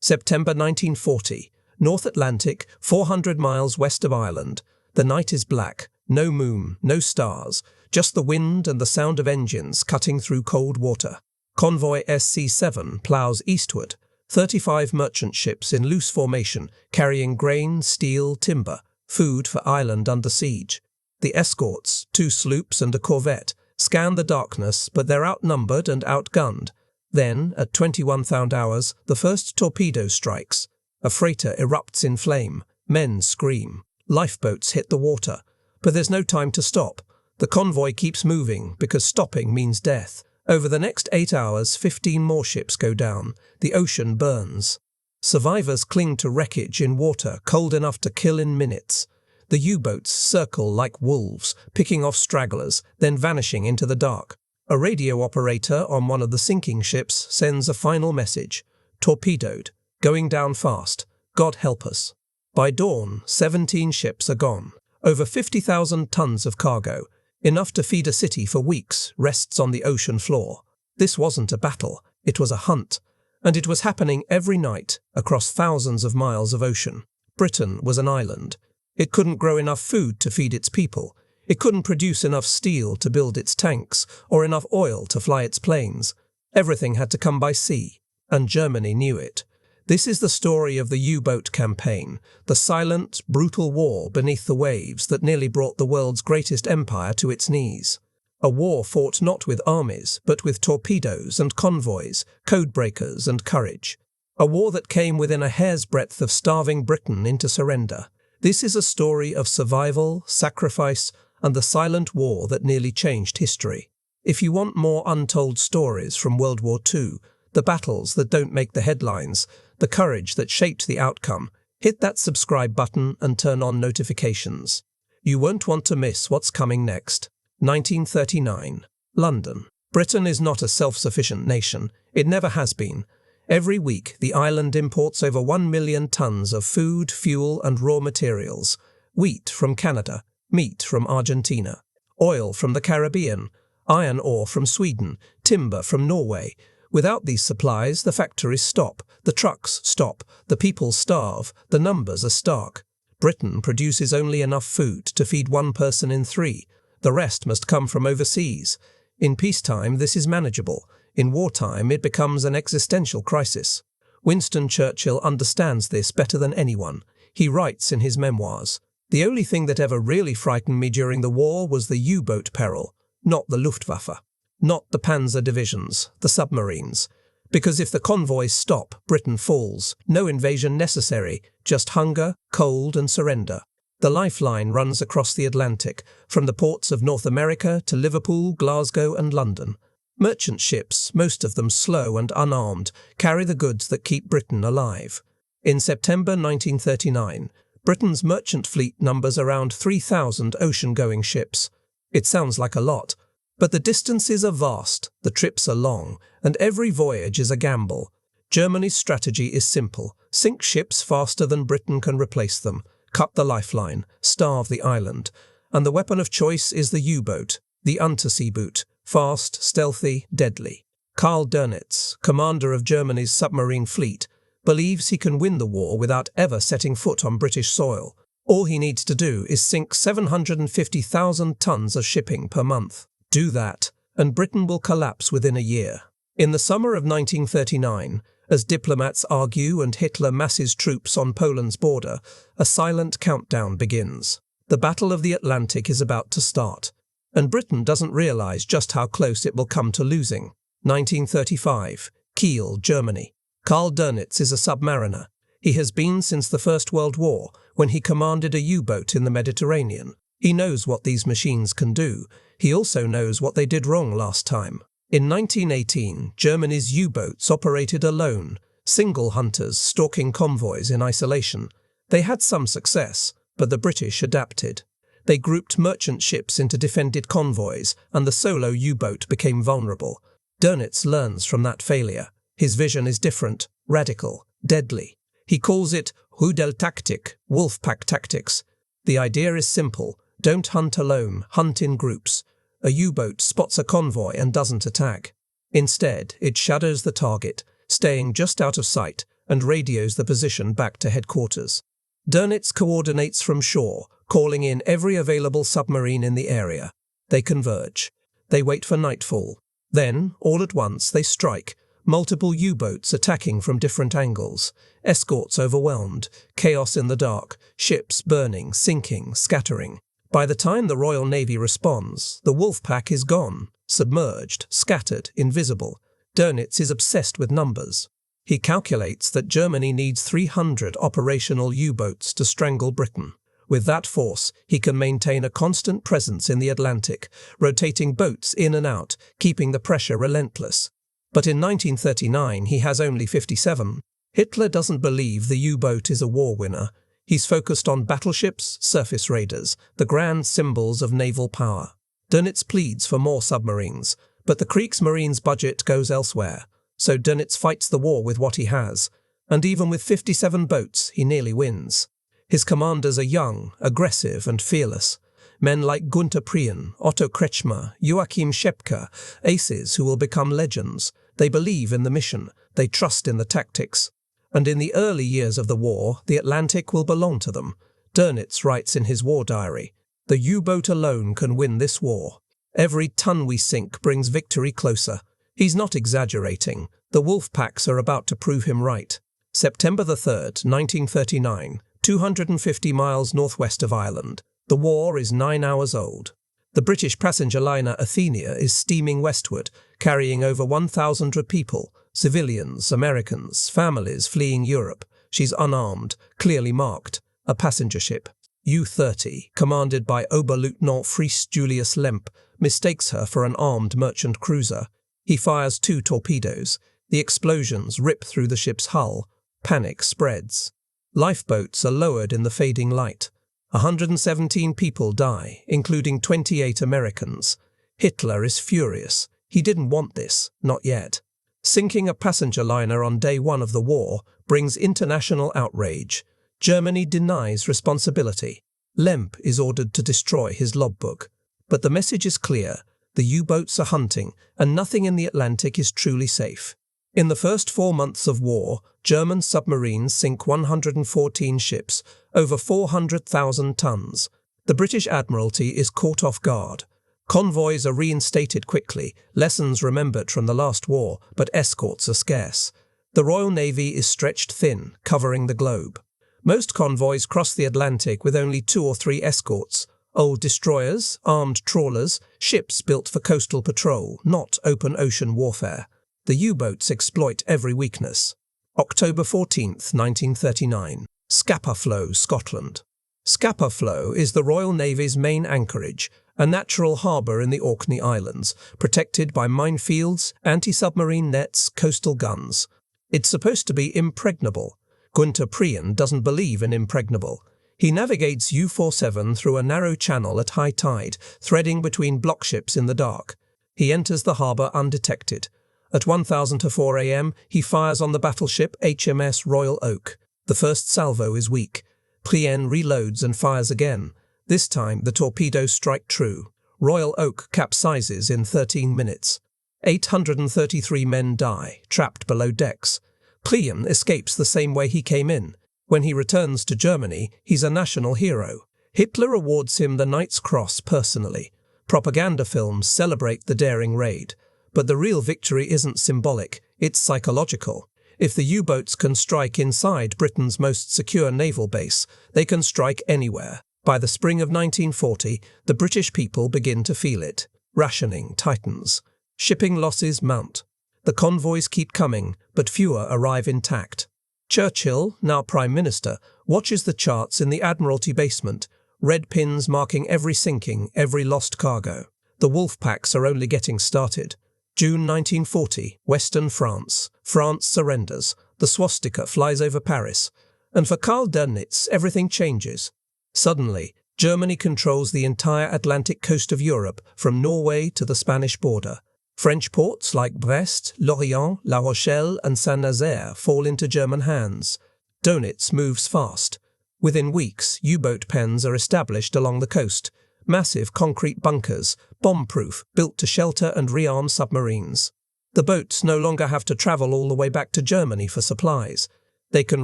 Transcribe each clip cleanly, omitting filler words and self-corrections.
September 1940. North Atlantic, 400 miles west of Ireland. The night is black. No moon, no stars. Just the wind and the sound of engines cutting through cold water. Convoy SC-7 ploughs eastward. 35 merchant ships in loose formation, carrying grain, steel, timber, food for Ireland under siege. The escorts, 2 sloops and a corvette, scan the darkness, but they're outnumbered and outgunned. Then, at 21,000 hours, the first torpedo strikes. A freighter erupts in flame. Men scream. Lifeboats hit the water. But there's no time to stop. The convoy keeps moving, because stopping means death. Over the next 8 hours, 15 more ships go down. The ocean burns. Survivors cling to wreckage in water cold enough to kill in minutes. The U-boats circle like wolves, picking off stragglers, then vanishing into the dark. A radio operator on one of the sinking ships sends a final message. Torpedoed. Going down fast. God help us. By dawn, 17 ships are gone. Over 50,000 tons of cargo, enough to feed a city for weeks, rests on the ocean floor. This wasn't a battle, it was a hunt. And it was happening every night across thousands of miles of ocean. Britain was an island. It couldn't grow enough food to feed its people. It couldn't produce enough steel to build its tanks, or enough oil to fly its planes. Everything had to come by sea, and Germany knew it. This is the story of the U-boat campaign, the silent, brutal war beneath the waves that nearly brought the world's greatest empire to its knees. A war fought not with armies, but with torpedoes and convoys, codebreakers and courage. A war that came within a hair's breadth of starving Britain into surrender. This is a story of survival, sacrifice, and the silent war that nearly changed history. If you want more untold stories from World War II, the battles that don't make the headlines, the courage that shaped the outcome, hit that subscribe button and turn on notifications. You won't want to miss what's coming next. 1939. London. Britain is not a self-sufficient nation. It never has been. Every week, the island imports over 1 million tons of food, fuel, and raw materials. Wheat from Canada, meat from Argentina, oil from the Caribbean, iron ore from Sweden, timber from Norway. Without these supplies, the factories stop, the trucks stop, the people starve, the numbers are stark. Britain produces only enough food to feed 1 person in 3. The rest must come from overseas. In peacetime, this is manageable. In wartime, it becomes an existential crisis. Winston Churchill understands this better than anyone. He writes in his memoirs, "The only thing that ever really frightened me during the war was the U-boat peril, not the Luftwaffe. Not the panzer divisions, the submarines. Because if the convoys stop, Britain falls. No invasion necessary, just hunger, cold, and surrender. The lifeline runs across the Atlantic, from the ports of North America to Liverpool, Glasgow, and London. Merchant ships, most of them slow and unarmed, carry the goods that keep Britain alive. In September 1939, Britain's merchant fleet numbers around 3,000 ocean-going ships. It sounds like a lot. But the distances are vast, the trips are long, and every voyage is a gamble. Germany's strategy is simple. Sink ships faster than Britain can replace them, cut the lifeline, starve the island. And the weapon of choice is the U-boat, the undersea boot, fast, stealthy, deadly. Karl Dönitz, commander of Germany's submarine fleet, believes he can win the war without ever setting foot on British soil. All he needs to do is sink 750,000 tons of shipping per month. Do that, and Britain will collapse within a year. In the summer of 1939, as diplomats argue and Hitler masses troops on Poland's border, a silent countdown begins. The Battle of the Atlantic is about to start, and Britain doesn't realize just how close it will come to losing. 1935, Kiel, Germany. Karl Dönitz is a submariner. He has been since the First World War, when he commanded a U-boat in the Mediterranean. He knows what these machines can do. He also knows what they did wrong last time. In 1918, Germany's U-boats operated alone, single hunters stalking convoys in isolation. They had some success, but the British adapted. They grouped merchant ships into defended convoys, and the solo U-boat became vulnerable. Dönitz learns from that failure. His vision is different, radical, deadly. He calls it Rudeltaktik, wolf-pack tactics. The idea is simple. Don't hunt alone, hunt in groups. A U-boat spots a convoy and doesn't attack. Instead, it shadows the target, staying just out of sight, and radios the position back to headquarters. Dönitz coordinates from shore, calling in every available submarine in the area. They converge. They wait for nightfall. Then, all at once, they strike. Multiple U-boats attacking from different angles. Escorts overwhelmed. Chaos in the dark. Ships burning, sinking, scattering. By the time the Royal Navy responds, the wolf pack is gone. Submerged, scattered, invisible. Dönitz is obsessed with numbers. He calculates that Germany needs 300 operational U-boats to strangle Britain. With that force, he can maintain a constant presence in the Atlantic, rotating boats in and out, keeping the pressure relentless. But in 1939, he has only 57. Hitler doesn't believe the U-boat is a war winner. He's focused on battleships, surface raiders, the grand symbols of naval power. Dönitz pleads for more submarines, but the Kriegsmarine's budget goes elsewhere. So Dönitz fights the war with what he has, and even with 57 boats, he nearly wins. His commanders are young, aggressive, and fearless. Men like Günther Prien, Otto Kretschmer, Joachim Schepke, aces who will become legends. They believe in the mission, they trust in the tactics. And in the early years of the war, the Atlantic will belong to them. Dönitz writes in his war diary, "The U-boat alone can win this war. Every ton we sink brings victory closer." He's not exaggerating. The wolf packs are about to prove him right. September the 3rd, 1939, 250 miles northwest of Ireland. The war is 9 hours old. The British passenger liner Athenia is steaming westward, carrying over 1,000 people, civilians, Americans, families fleeing Europe. She's unarmed, clearly marked, a passenger ship. U-30, commanded by Oberleutnant Fries Julius Lemp, mistakes her for an armed merchant cruiser. He fires 2 torpedoes. The explosions rip through the ship's hull. Panic spreads. Lifeboats are lowered in the fading light. 117 people die, including 28 Americans. Hitler is furious. He didn't want this, not yet. Sinking a passenger liner on day 1 of the war brings international outrage. Germany denies responsibility. Lemp is ordered to destroy his logbook. But the message is clear. The U-boats are hunting, and nothing in the Atlantic is truly safe. In the first 4 months of war, German submarines sink 114 ships, over 400,000 tons. The British Admiralty is caught off guard. Convoys are reinstated quickly, lessons remembered from the last war, but escorts are scarce. The Royal Navy is stretched thin, covering the globe. Most convoys cross the Atlantic with only 2 or 3 escorts. Old destroyers, armed trawlers, ships built for coastal patrol, not open ocean warfare. The U-boats exploit every weakness. October 14th, 1939. Scapa Flow, Scotland. Scapa Flow is the Royal Navy's main anchorage, a natural harbour in the Orkney Islands, protected by minefields, anti-submarine nets, coastal guns. It's supposed to be impregnable. Günther Prien doesn't believe in impregnable. He navigates U-47 through a narrow channel at high tide, threading between blockships in the dark. He enters the harbour undetected. At 1,004 a.m., he fires on the battleship HMS Royal Oak. The first salvo is weak. Prien reloads and fires again. This time, the torpedoes strike true. Royal Oak capsizes in 13 minutes. 833 men die, trapped below decks. Prien escapes the same way he came in. When he returns to Germany, he's a national hero. Hitler awards him the Knight's Cross personally. Propaganda films celebrate the daring raid. But the real victory isn't symbolic, it's psychological. If the U-boats can strike inside Britain's most secure naval base, they can strike anywhere. By the spring of 1940, the British people begin to feel it. Rationing tightens. Shipping losses mount. The convoys keep coming, but fewer arrive intact. Churchill, now Prime Minister, watches the charts in the Admiralty basement, red pins marking every sinking, every lost cargo. The wolf packs are only getting started. June 1940, Western France. France surrenders. The swastika flies over Paris. And for Karl Dönitz, everything changes. Suddenly, Germany controls the entire Atlantic coast of Europe, from Norway to the Spanish border. French ports like Brest, Lorient, La Rochelle and Saint-Nazaire fall into German hands. Dönitz moves fast. Within weeks, U-boat pens are established along the coast. Massive concrete bunkers, bomb-proof, built to shelter and rearm submarines. The boats no longer have to travel all the way back to Germany for supplies. They can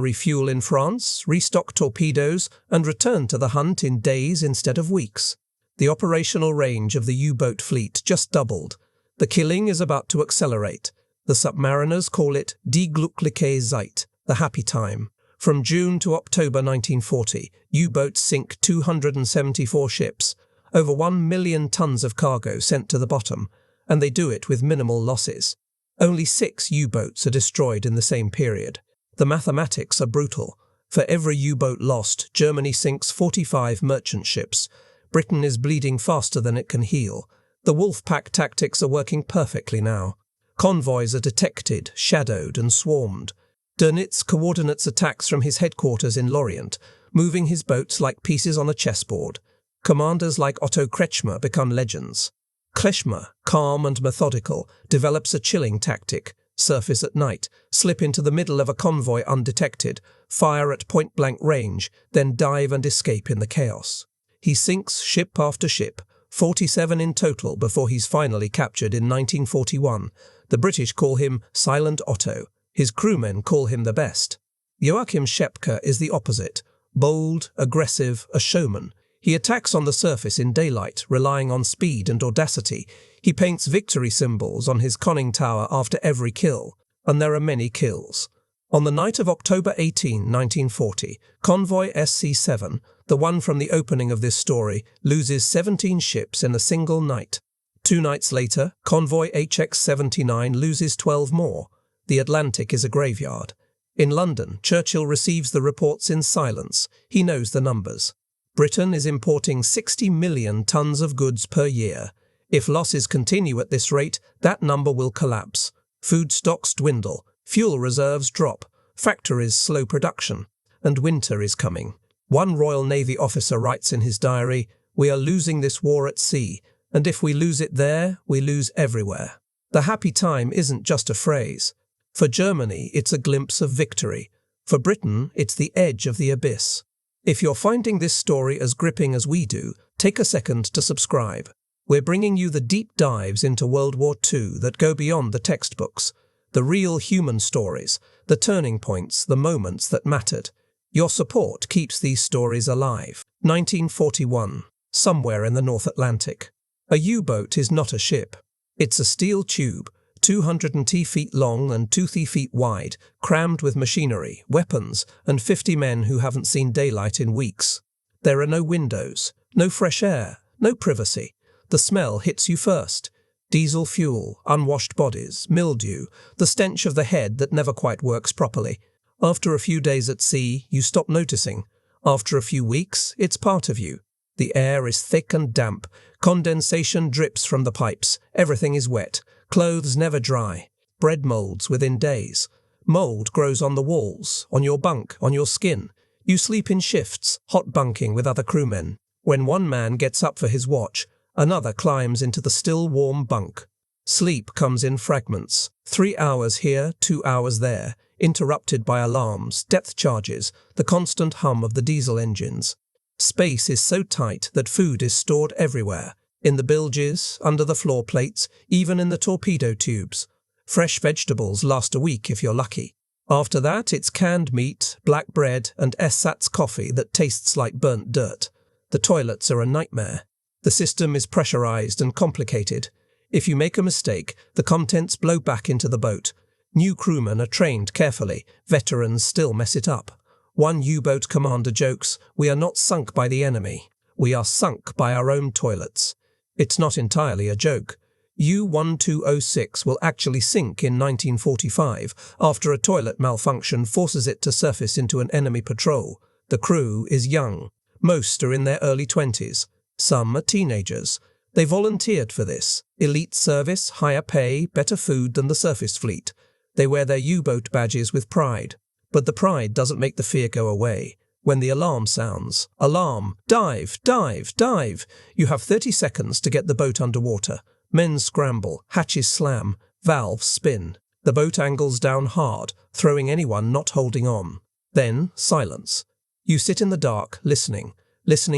refuel in France, restock torpedoes, and return to the hunt in days instead of weeks. The operational range of the U-boat fleet just doubled. The killing is about to accelerate. The submariners call it die glückliche Zeit, the happy time. From June to October 1940, U-boats sink 274 ships, over 1 million tons of cargo sent to the bottom, and they do it with minimal losses. Only 6 U-boats are destroyed in the same period. The mathematics are brutal. For every U-boat lost, Germany sinks 45 merchant ships. Britain is bleeding faster than it can heal. The wolf pack tactics are working perfectly now. Convoys are detected, shadowed, and swarmed. Dönitz coordinates attacks from his headquarters in Lorient, moving his boats like pieces on a chessboard. Commanders like Otto Kretschmer become legends. Kretschmer, calm and methodical, develops a chilling tactic: surface at night, slip into the middle of a convoy undetected, fire at point-blank range, then dive and escape in the chaos. He sinks ship after ship, 47 in total before he's finally captured in 1941. The British call him Silent Otto. His crewmen call him the best. Joachim Schepke is the opposite: bold, aggressive, a showman. He attacks on the surface in daylight, relying on speed and audacity. He paints victory symbols on his conning tower after every kill, and there are many kills. On the night of October 18, 1940, convoy SC-7, the one from the opening of this story, loses 17 ships in a single night. 2 nights later, convoy HX-79 loses 12 more. The Atlantic is a graveyard. In London, Churchill receives the reports in silence. He knows the numbers. Britain is importing 60 million tons of goods per year. If losses continue at this rate, that number will collapse. Food stocks dwindle, fuel reserves drop, factories slow production, and winter is coming. One Royal Navy officer writes in his diary, "We are losing this war at sea, and if we lose it there, we lose everywhere." The happy time isn't just a phrase. For Germany, it's a glimpse of victory. For Britain, it's the edge of the abyss. If you're finding this story as gripping as we do, take a second to subscribe. We're bringing you the deep dives into World War II that go beyond the textbooks, the real human stories, the turning points, the moments that mattered. Your support keeps these stories alive. 1941. Somewhere in the North Atlantic. A U-boat is not a ship. It's a steel tube, 210 feet long and 2 feet wide, crammed with machinery, weapons, and 50 men who haven't seen daylight in weeks. There are no windows, no fresh air, no privacy. The smell hits you first. Diesel fuel, unwashed bodies, mildew, the stench of the head that never quite works properly. After a few days at sea, you stop noticing. After a few weeks, it's part of you. The air is thick and damp. Condensation drips from the pipes. Everything is wet. Clothes never dry. Bread molds within days. Mold grows on the walls, on your bunk, on your skin. You sleep in shifts, hot bunking with other crewmen. When one man gets up for his watch, another climbs into the still warm bunk. Sleep comes in fragments. 3 hours here, 2 hours there, interrupted by alarms, depth charges, the constant hum of the diesel engines. Space is so tight that food is stored everywhere. In the bilges, under the floor plates, even in the torpedo tubes. Fresh vegetables last a week if you're lucky. After that, it's canned meat, black bread, and ersatz coffee that tastes like burnt dirt. The toilets are a nightmare. The system is pressurized and complicated. If you make a mistake, the contents blow back into the boat. New crewmen are trained carefully. Veterans still mess it up. One U-boat commander jokes, "We are not sunk by the enemy. We are sunk by our own toilets." It's not entirely a joke. U-1206 will actually sink in 1945 after a toilet malfunction forces it to surface into an enemy patrol. The crew is young. Most are in their early 20s. Some are teenagers. They volunteered for this. Elite service, higher pay, better food than the surface fleet. They wear their U-boat badges with pride. But the pride doesn't make the fear go away. When the alarm sounds, alarm, dive, dive, dive, you have 30 seconds to get the boat underwater. Men scramble, hatches slam, valves spin. The boat angles down hard, throwing anyone not holding on. Then, silence. You sit in the dark, listening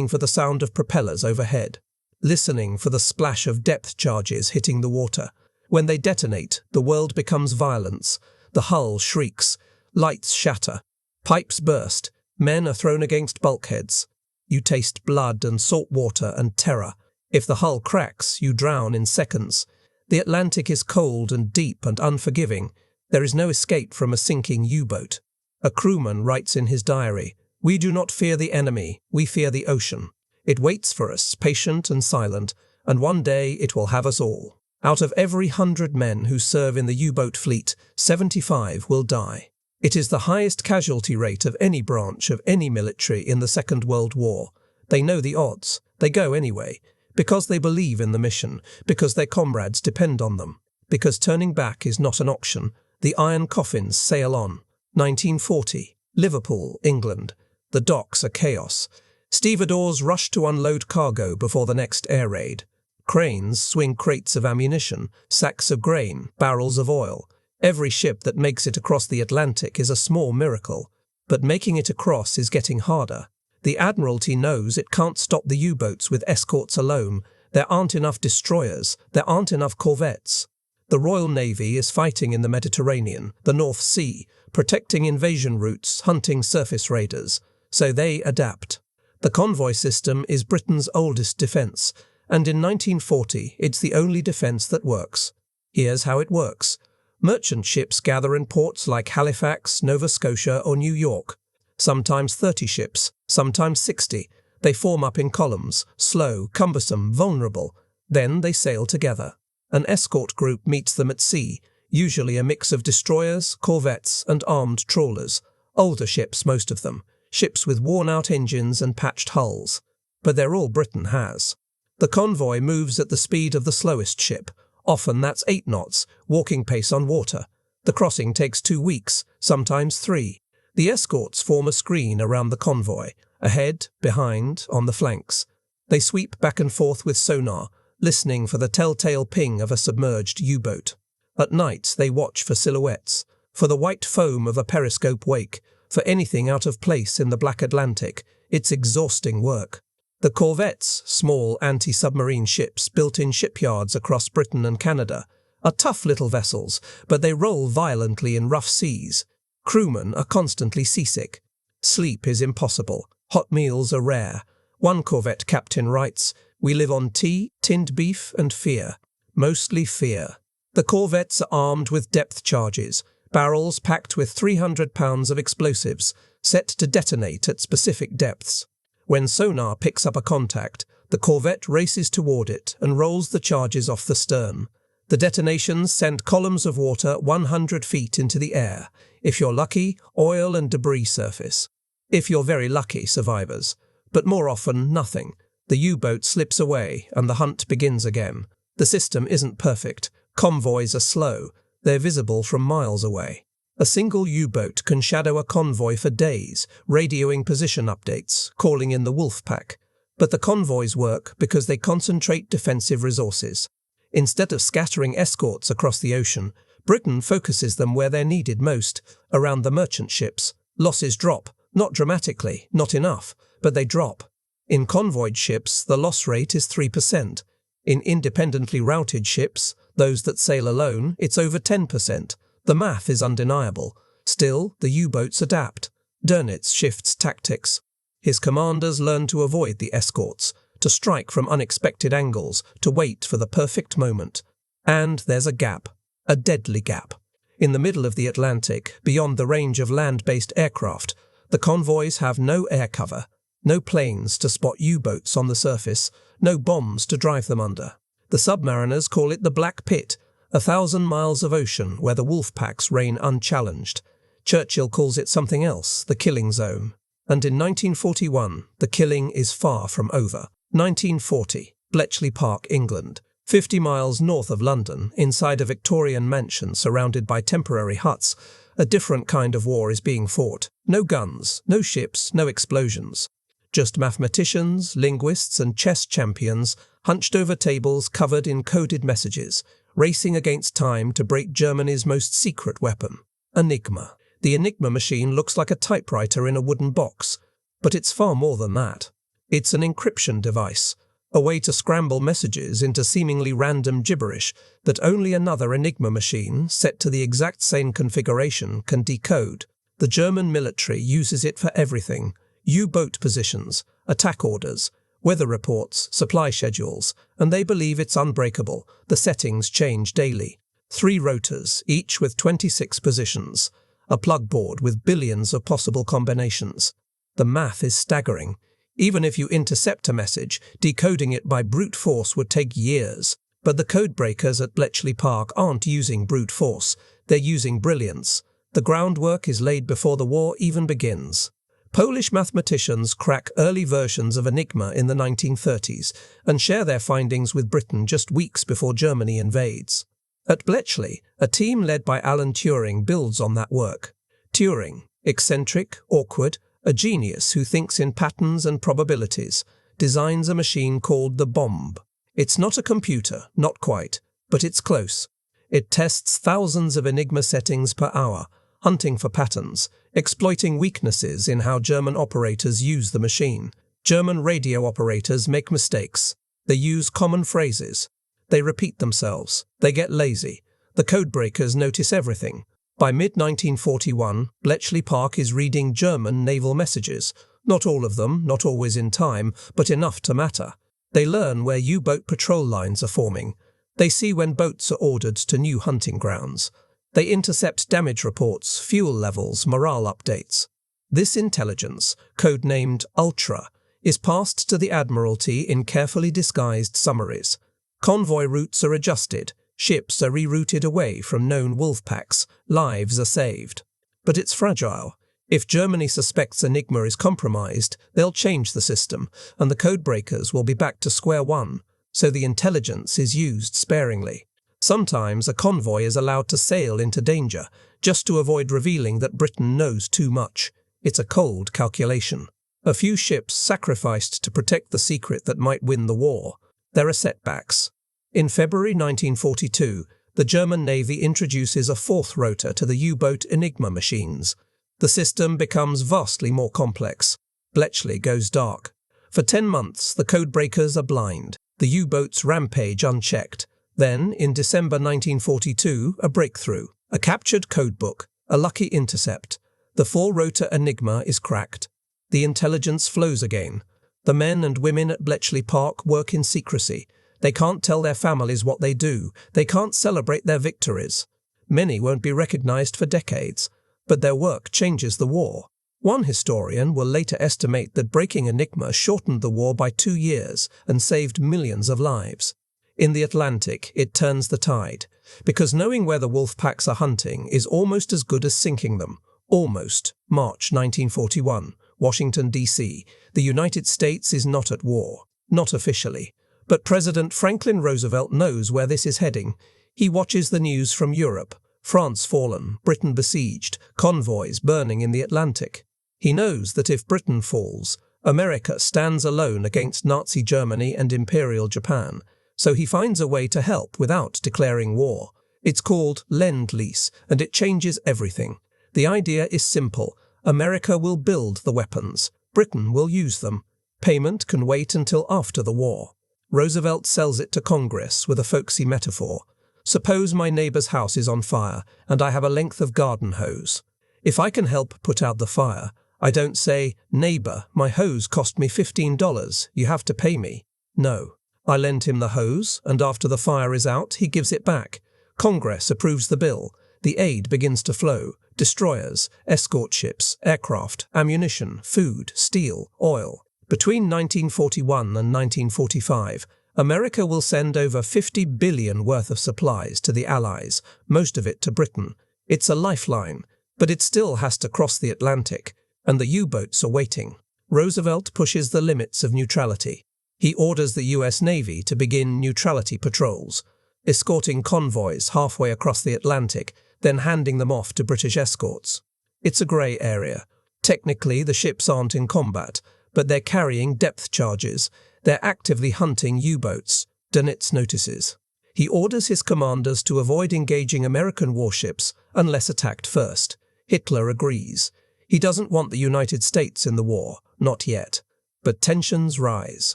for the sound of propellers overhead, listening for the splash of depth charges hitting the water. When they detonate, the world becomes violence. The hull shrieks, lights shatter. Pipes burst. Men are thrown against bulkheads. You taste blood and salt water and terror. If the hull cracks, you drown in seconds. The Atlantic is cold and deep and unforgiving. There is no escape from a sinking U-boat. A crewman writes in his diary, "We do not fear the enemy, we fear the ocean. It waits for us, patient and silent, and one day it will have us all." Out of every 100 men who serve in the U-boat fleet, 75 will die. It is the highest casualty rate of any branch of any military in the Second World War. They know the odds. They go anyway, because they believe in the mission, because their comrades depend on them, because turning back is not an option. The iron coffins sail on. 1940, Liverpool, England. The docks are chaos. Stevedores rush to unload cargo before the next air raid. Cranes swing crates of ammunition, sacks of grain, barrels of oil. Every ship that makes it across the Atlantic is a small miracle, but making it across is getting harder. The Admiralty knows it can't stop the U-boats with escorts alone. There aren't enough destroyers, there aren't enough corvettes. The Royal Navy is fighting in the Mediterranean, the North Sea, protecting invasion routes, hunting surface raiders. So they adapt. The convoy system is Britain's oldest defence, and in 1940 it's the only defence that works. Here's how it works. Merchant ships gather in ports like Halifax, Nova Scotia or New York. Sometimes 30 ships, sometimes 60. They form up in columns, slow, cumbersome, vulnerable. Then they sail together. An escort group meets them at sea, usually a mix of destroyers, corvettes and armed trawlers. Older ships, most of them. Ships with worn-out engines and patched hulls. But they're all Britain has. The convoy moves at the speed of the slowest ship. Often that's 8 knots, walking pace on water. The crossing takes 2 weeks, sometimes 3. The escorts form a screen around the convoy, ahead, behind, on the flanks. They sweep back and forth with sonar, listening for the telltale ping of a submerged U-boat. At night they watch for silhouettes, for the white foam of a periscope wake, for anything out of place in the Black Atlantic. It's exhausting work. The corvettes, small anti-submarine ships built in shipyards across Britain and Canada, are tough little vessels, but they roll violently in rough seas. Crewmen are constantly seasick. Sleep is impossible. Hot meals are rare. One corvette captain writes, "We live on tea, tinned beef and fear. Mostly fear." The corvettes are armed with depth charges, barrels packed with 300 pounds of explosives, set to detonate at specific depths. When sonar picks up a contact, the corvette races toward it and rolls the charges off the stern. The detonations send columns of water 100 feet into the air. If you're lucky, oil and debris surface. If you're very lucky, survivors. But more often, nothing. The U-boat slips away and the hunt begins again. The system isn't perfect. Convoys are slow. They're visible from miles away. A single U-boat can shadow a convoy for days, radioing position updates, calling in the wolf pack. But the convoys work because they concentrate defensive resources. Instead of scattering escorts across the ocean, Britain focuses them where they're needed most, around the merchant ships. Losses drop, not dramatically, not enough, but they drop. In convoyed ships, the loss rate is 3%. In independently routed ships, those that sail alone, it's over 10%. The math is undeniable. Still, the U-boats adapt. Dönitz shifts tactics. His commanders learn to avoid the escorts, to strike from unexpected angles, to wait for the perfect moment. And there's a gap. A deadly gap. In the middle of the Atlantic, beyond the range of land-based aircraft, the convoys have no air cover, no planes to spot U-boats on the surface, no bombs to drive them under. The submariners call it the Black Pit, 1,000 miles of ocean where the wolf packs reign unchallenged. Churchill calls it something else, the killing zone. And in 1941, the killing is far from over. 1940, Bletchley Park, England. 50 miles north of London, inside a Victorian mansion surrounded by temporary huts, a different kind of war is being fought. No guns, no ships, no explosions. Just mathematicians, linguists and chess champions hunched over tables covered in coded messages, racing against time to break Germany's most secret weapon, Enigma. The Enigma machine looks like a typewriter in a wooden box, but it's far more than that. It's an encryption device, a way to scramble messages into seemingly random gibberish that only another Enigma machine, set to the exact same configuration, can decode. The German military uses it for everything: U-boat positions, attack orders, weather reports, supply schedules, and they believe it's unbreakable. The settings change daily. 3 rotors, each with 26 positions. A plug board with billions of possible combinations. The math is staggering. Even if you intercept a message, decoding it by brute force would take years. But the codebreakers at Bletchley Park aren't using brute force. They're using brilliance. The groundwork is laid before the war even begins. Polish mathematicians crack early versions of Enigma in the 1930s and share their findings with Britain just weeks before Germany invades. At Bletchley, a team led by Alan Turing builds on that work. Turing, eccentric, awkward, a genius who thinks in patterns and probabilities, designs a machine called the bomb. It's not a computer, not quite, but it's close. It tests thousands of Enigma settings per hour, hunting for patterns, exploiting weaknesses in how German operators use the machine. German radio operators make mistakes. They use common phrases. They repeat themselves. They get lazy. The codebreakers notice everything. By mid-1941, Bletchley Park is reading German naval messages. Not all of them, not always in time, but enough to matter. They learn where U-boat patrol lines are forming. They see when boats are ordered to new hunting grounds. They intercept damage reports, fuel levels, morale updates. This intelligence, codenamed Ultra, is passed to the Admiralty in carefully disguised summaries. Convoy routes are adjusted, ships are rerouted away from known wolf packs, lives are saved. But it's fragile. If Germany suspects Enigma is compromised, they'll change the system, and the codebreakers will be back to square one, so the intelligence is used sparingly. Sometimes a convoy is allowed to sail into danger, just to avoid revealing that Britain knows too much. It's a cold calculation. A few ships sacrificed to protect the secret that might win the war. There are setbacks. In February 1942, the German Navy introduces a 4th rotor to the U-boat Enigma machines. The system becomes vastly more complex. Bletchley goes dark. For 10 months, the codebreakers are blind. The U-boats rampage unchecked. Then, in December 1942, a breakthrough. A captured codebook. A lucky intercept. The 4-rotor Enigma is cracked. The intelligence flows again. The men and women at Bletchley Park work in secrecy. They can't tell their families what they do. They can't celebrate their victories. Many won't be recognized for decades, but their work changes the war. One historian will later estimate that breaking Enigma shortened the war by 2 years and saved millions of lives. In the Atlantic, it turns the tide, because knowing where the wolf packs are hunting is almost as good as sinking them. Almost. March 1941, Washington, D.C. The United States is not at war. Not officially. But President Franklin Roosevelt knows where this is heading. He watches the news from Europe. France fallen, Britain besieged, convoys burning in the Atlantic. He knows that if Britain falls, America stands alone against Nazi Germany and Imperial Japan. So he finds a way to help without declaring war. It's called Lend-Lease, and it changes everything. The idea is simple. America will build the weapons. Britain will use them. Payment can wait until after the war. Roosevelt sells it to Congress with a folksy metaphor. Suppose my neighbor's house is on fire, and I have a length of garden hose. If I can help put out the fire, I don't say, "Neighbor, my hose cost me $15, you have to pay me." No. I lend him the hose, and after the fire is out, he gives it back. Congress approves the bill. The aid begins to flow. Destroyers, escort ships, aircraft, ammunition, food, steel, oil. Between 1941 and 1945, America will send over $50 billion worth of supplies to the Allies, most of it to Britain. It's a lifeline, but it still has to cross the Atlantic, and the U-boats are waiting. Roosevelt pushes the limits of neutrality. He orders the US Navy to begin neutrality patrols, escorting convoys halfway across the Atlantic, then handing them off to British escorts. It's a grey area. Technically, the ships aren't in combat, but they're carrying depth charges. They're actively hunting U-boats, Dönitz notices. He orders his commanders to avoid engaging American warships unless attacked first. Hitler agrees. He doesn't want the United States in the war, not yet. But tensions rise.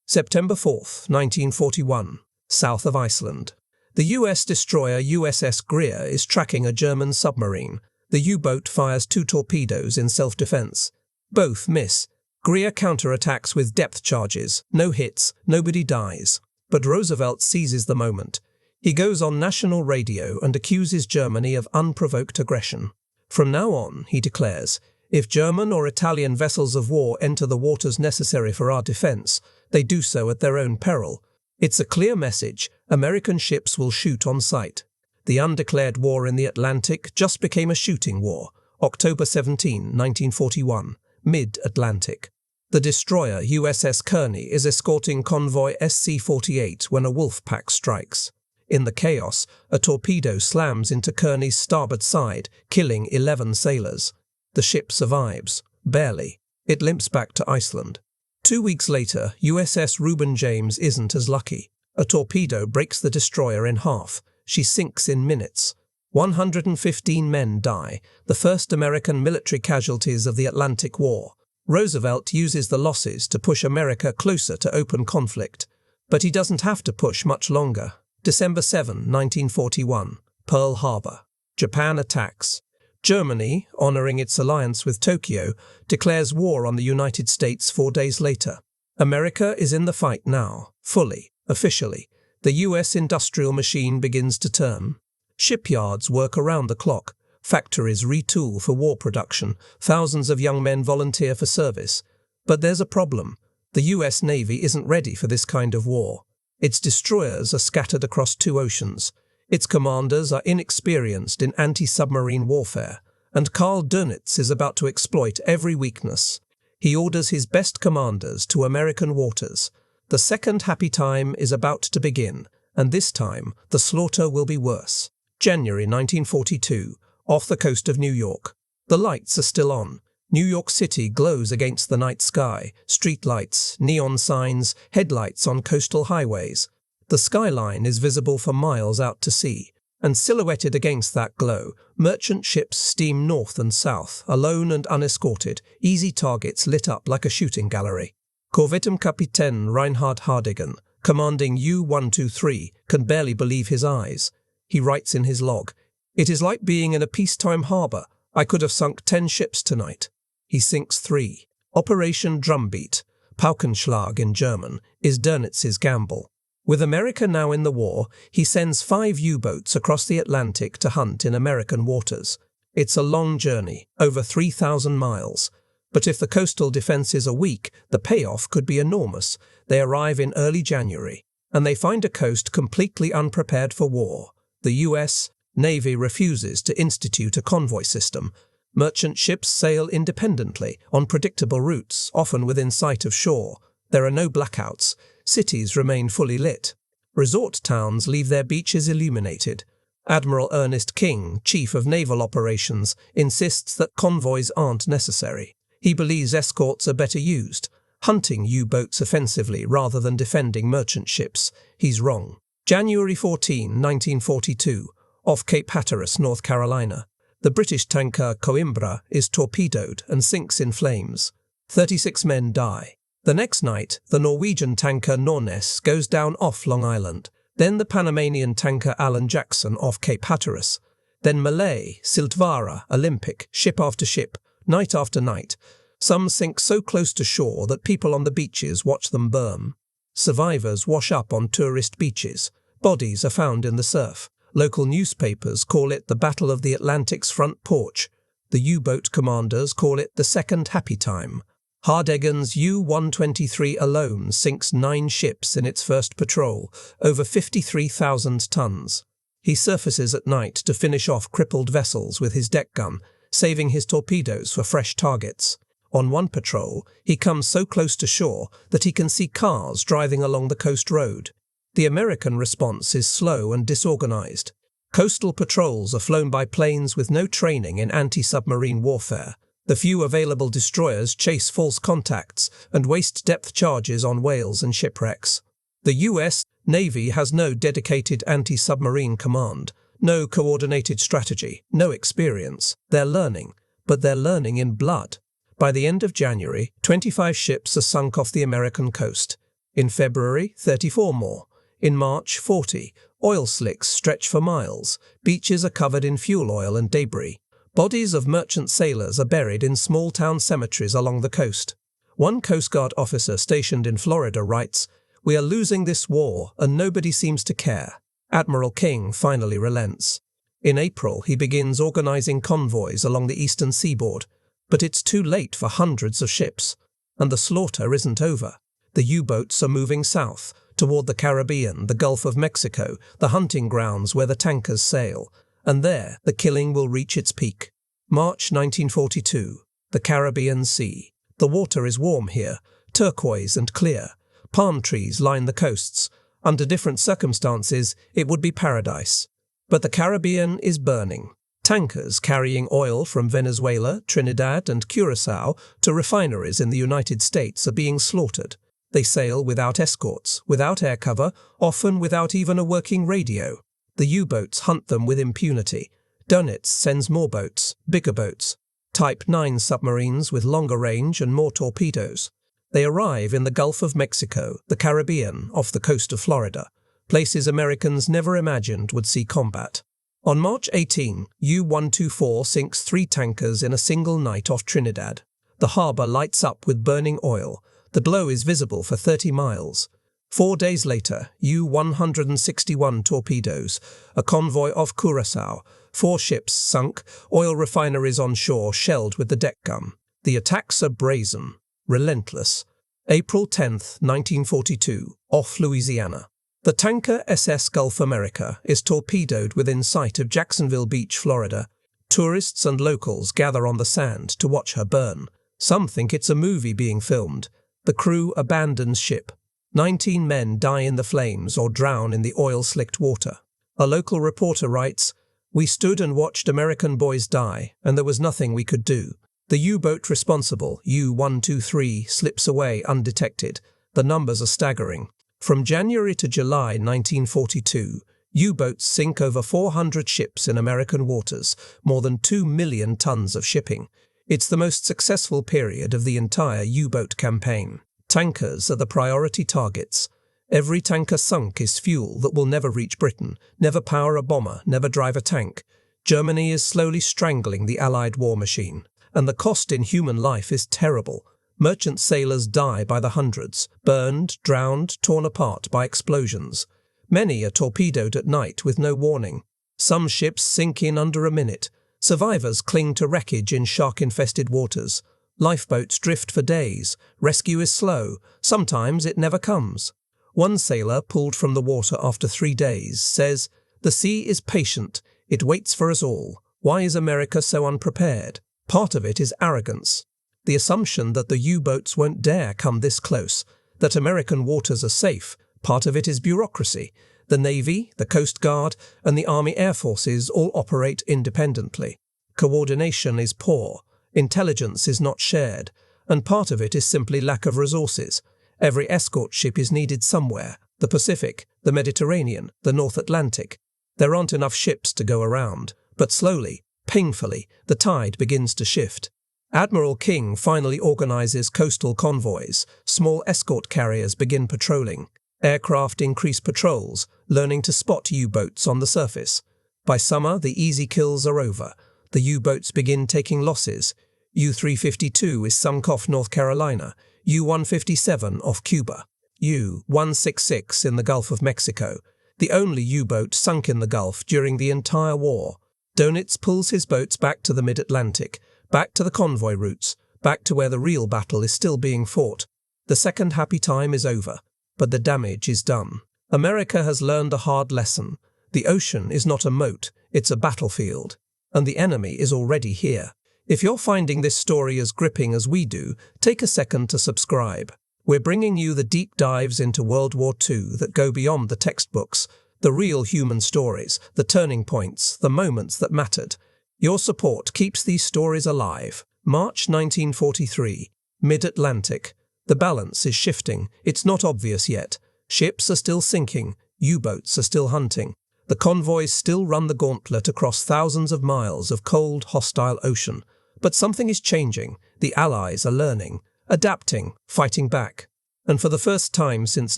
September 4th, 1941, south of Iceland. The US destroyer USS Greer is tracking a German submarine. The U-boat fires 2 torpedoes in self-defense. Both miss. Greer counterattacks with depth charges. No hits, nobody dies. But Roosevelt seizes the moment. He goes on national radio and accuses Germany of unprovoked aggression. From now on, he declares, if German or Italian vessels of war enter the waters necessary for our defense, they do so at their own peril. It's a clear message. American ships will shoot on sight. The undeclared war in the Atlantic just became a shooting war. October 17, 1941, mid-Atlantic. The destroyer USS Kearney is escorting convoy SC-48 when a wolf pack strikes. In the chaos, a torpedo slams into Kearney's starboard side, killing 11 sailors. The ship survives. Barely. It limps back to Iceland. 2 weeks later, USS Reuben James isn't as lucky. A torpedo breaks the destroyer in half. She sinks in minutes. 115 men die, the first American military casualties of the Atlantic War. Roosevelt uses the losses to push America closer to open conflict. But he doesn't have to push much longer. December 7, 1941, Pearl Harbor. Japan attacks. Germany, honoring its alliance with Tokyo, declares war on the United States 4 days later. America is in the fight now, fully, officially. The US industrial machine begins to turn. Shipyards work around the clock. Factories retool for war production. Thousands of young men volunteer for service. But there's a problem. The US Navy isn't ready for this kind of war. Its destroyers are scattered across 2 oceans. Its commanders are inexperienced in anti-submarine warfare, and Karl Dönitz is about to exploit every weakness. He orders his best commanders to American waters. The second happy time is about to begin, and this time the slaughter will be worse. January 1942, off the coast of New York. The lights are still on. New York City glows against the night sky, streetlights, neon signs, headlights on coastal highways. The skyline is visible for miles out to sea, and silhouetted against that glow, merchant ships steam north and south, alone and unescorted, easy targets lit up like a shooting gallery. Korvettenkapitän Reinhard Hardigan, commanding U-123, can barely believe his eyes. He writes in his log, "It is like being in a peacetime harbour. I could have sunk 10 ships tonight." He sinks 3. Operation Drumbeat, Paukenschlag in German, is Dönitz's gamble. With America now in the war, he sends 5 U-boats across the Atlantic to hunt in American waters. It's a long journey, over 3,000 miles. But if the coastal defences are weak, the payoff could be enormous. They arrive in early January, and they find a coast completely unprepared for war. The US Navy refuses to institute a convoy system. Merchant ships sail independently, on predictable routes, often within sight of shore. There are no blackouts. Cities remain fully lit. Resort towns leave their beaches illuminated. Admiral Ernest King, Chief of Naval Operations, insists that convoys aren't necessary. He believes escorts are better used, hunting U-boats offensively rather than defending merchant ships. He's wrong. January 14, 1942, off Cape Hatteras, North Carolina. The British tanker Coimbra is torpedoed and sinks in flames. 36 men die. The next night, the Norwegian tanker Nornes goes down off Long Island. Then the Panamanian tanker Alan Jackson off Cape Hatteras. Then Malay, Siltvara, Olympic, ship after ship, night after night. Some sink so close to shore that people on the beaches watch them burn. Survivors wash up on tourist beaches. Bodies are found in the surf. Local newspapers call it the Battle of the Atlantic's front porch. The U-boat commanders call it the second happy time. Hardigan's U-123 alone sinks 9 ships in its first patrol, over 53,000 tons. He surfaces at night to finish off crippled vessels with his deck gun, saving his torpedoes for fresh targets. On one patrol, he comes so close to shore that he can see cars driving along the coast road. The American response is slow and disorganized. Coastal patrols are flown by planes with no training in anti-submarine warfare. The few available destroyers chase false contacts and waste depth charges on whales and shipwrecks. The US Navy has no dedicated anti-submarine command, no coordinated strategy, no experience. They're learning, but they're learning in blood. By the end of January, 25 ships are sunk off the American coast. In February, 34 more. In March, 40. Oil slicks stretch for miles. Beaches are covered in fuel oil and debris. Bodies of merchant sailors are buried in small-town cemeteries along the coast. One Coast Guard officer stationed in Florida writes, "We are losing this war and nobody seems to care." Admiral King finally relents. In April, he begins organizing convoys along the eastern seaboard, but it's too late for hundreds of ships. And the slaughter isn't over. The U-boats are moving south, toward the Caribbean, the Gulf of Mexico, the hunting grounds where the tankers sail, and there the killing will reach its peak. March 1942, the Caribbean Sea. The water is warm here, turquoise and clear. Palm trees line the coasts. Under different circumstances, it would be paradise. But the Caribbean is burning. Tankers carrying oil from Venezuela, Trinidad and Curacao to refineries in the United States are being slaughtered. They sail without escorts, without air cover, often without even a working radio. The U-boats hunt them with impunity. Dönitz sends more boats, bigger boats, Type 9 submarines with longer range and more torpedoes. They arrive in the Gulf of Mexico, the Caribbean, off the coast of Florida, places Americans never imagined would see combat. On March 18, U-124 sinks 3 tankers in a single night off Trinidad. The harbour lights up with burning oil. The glow is visible for 30 miles. 4 days later, U-161 torpedoes, a convoy off Curacao, 4 ships sunk, oil refineries on shore shelled with the deck gun. The attacks are brazen, relentless. April 10, 1942, off Louisiana. The tanker SS Gulf America is torpedoed within sight of Jacksonville Beach, Florida. Tourists and locals gather on the sand to watch her burn. Some think it's a movie being filmed. The crew abandons ship. 19 men die in the flames or drown in the oil-slicked water. A local reporter writes, "We stood and watched American boys die, and there was nothing we could do. The U-boat responsible, U-123, slips away undetected. The numbers are staggering. From January to July 1942, U-boats sink over 400 ships in American waters, more than 2 million tons of shipping. It's the most successful period of the entire U-boat campaign. Tankers are the priority targets. Every tanker sunk is fuel that will never reach Britain, never power a bomber, never drive a tank. Germany is slowly strangling the Allied war machine. And the cost in human life is terrible. Merchant sailors die by the hundreds, burned, drowned, torn apart by explosions. Many are torpedoed at night with no warning. Some ships sink in under a minute. Survivors cling to wreckage in shark-infested waters. Lifeboats drift for days. Rescue is slow. Sometimes it never comes. One sailor, pulled from the water after 3 days, says, "The sea is patient. It waits for us all. Why is America so unprepared?" Part of it is arrogance. The assumption that the U-boats won't dare come this close, that American waters are safe. Part of it is bureaucracy. The Navy, the Coast Guard, and the Army Air Forces all operate independently. Coordination is poor. Intelligence is not shared. And part of it is simply lack of resources. Every escort ship is needed somewhere. The Pacific, the Mediterranean, the North Atlantic. There aren't enough ships to go around. But slowly, painfully, the tide begins to shift. Admiral King finally organizes coastal convoys. Small escort carriers begin patrolling. Aircraft increase patrols, learning to spot U-boats on the surface. By summer, the easy kills are over. The U-boats begin taking losses. U-352 is sunk off North Carolina, U-157 off Cuba, U-166 in the Gulf of Mexico, the only U-boat sunk in the Gulf during the entire war. Dönitz pulls his boats back to the mid-Atlantic, back to the convoy routes, back to where the real battle is still being fought. The second happy time is over, but the damage is done. America has learned a hard lesson. The ocean is not a moat, it's a battlefield. And the enemy is already here. If you're finding this story as gripping as we do, take a second to subscribe. We're bringing you the deep dives into World War II that go beyond the textbooks, the real human stories, the turning points, the moments that mattered. Your support keeps these stories alive. March 1943, Mid-Atlantic. The balance is shifting. It's not obvious yet. Ships are still sinking. U-boats are still hunting. The convoys still run the gauntlet across thousands of miles of cold, hostile ocean. But something is changing. The Allies are learning, adapting, fighting back. And for the first time since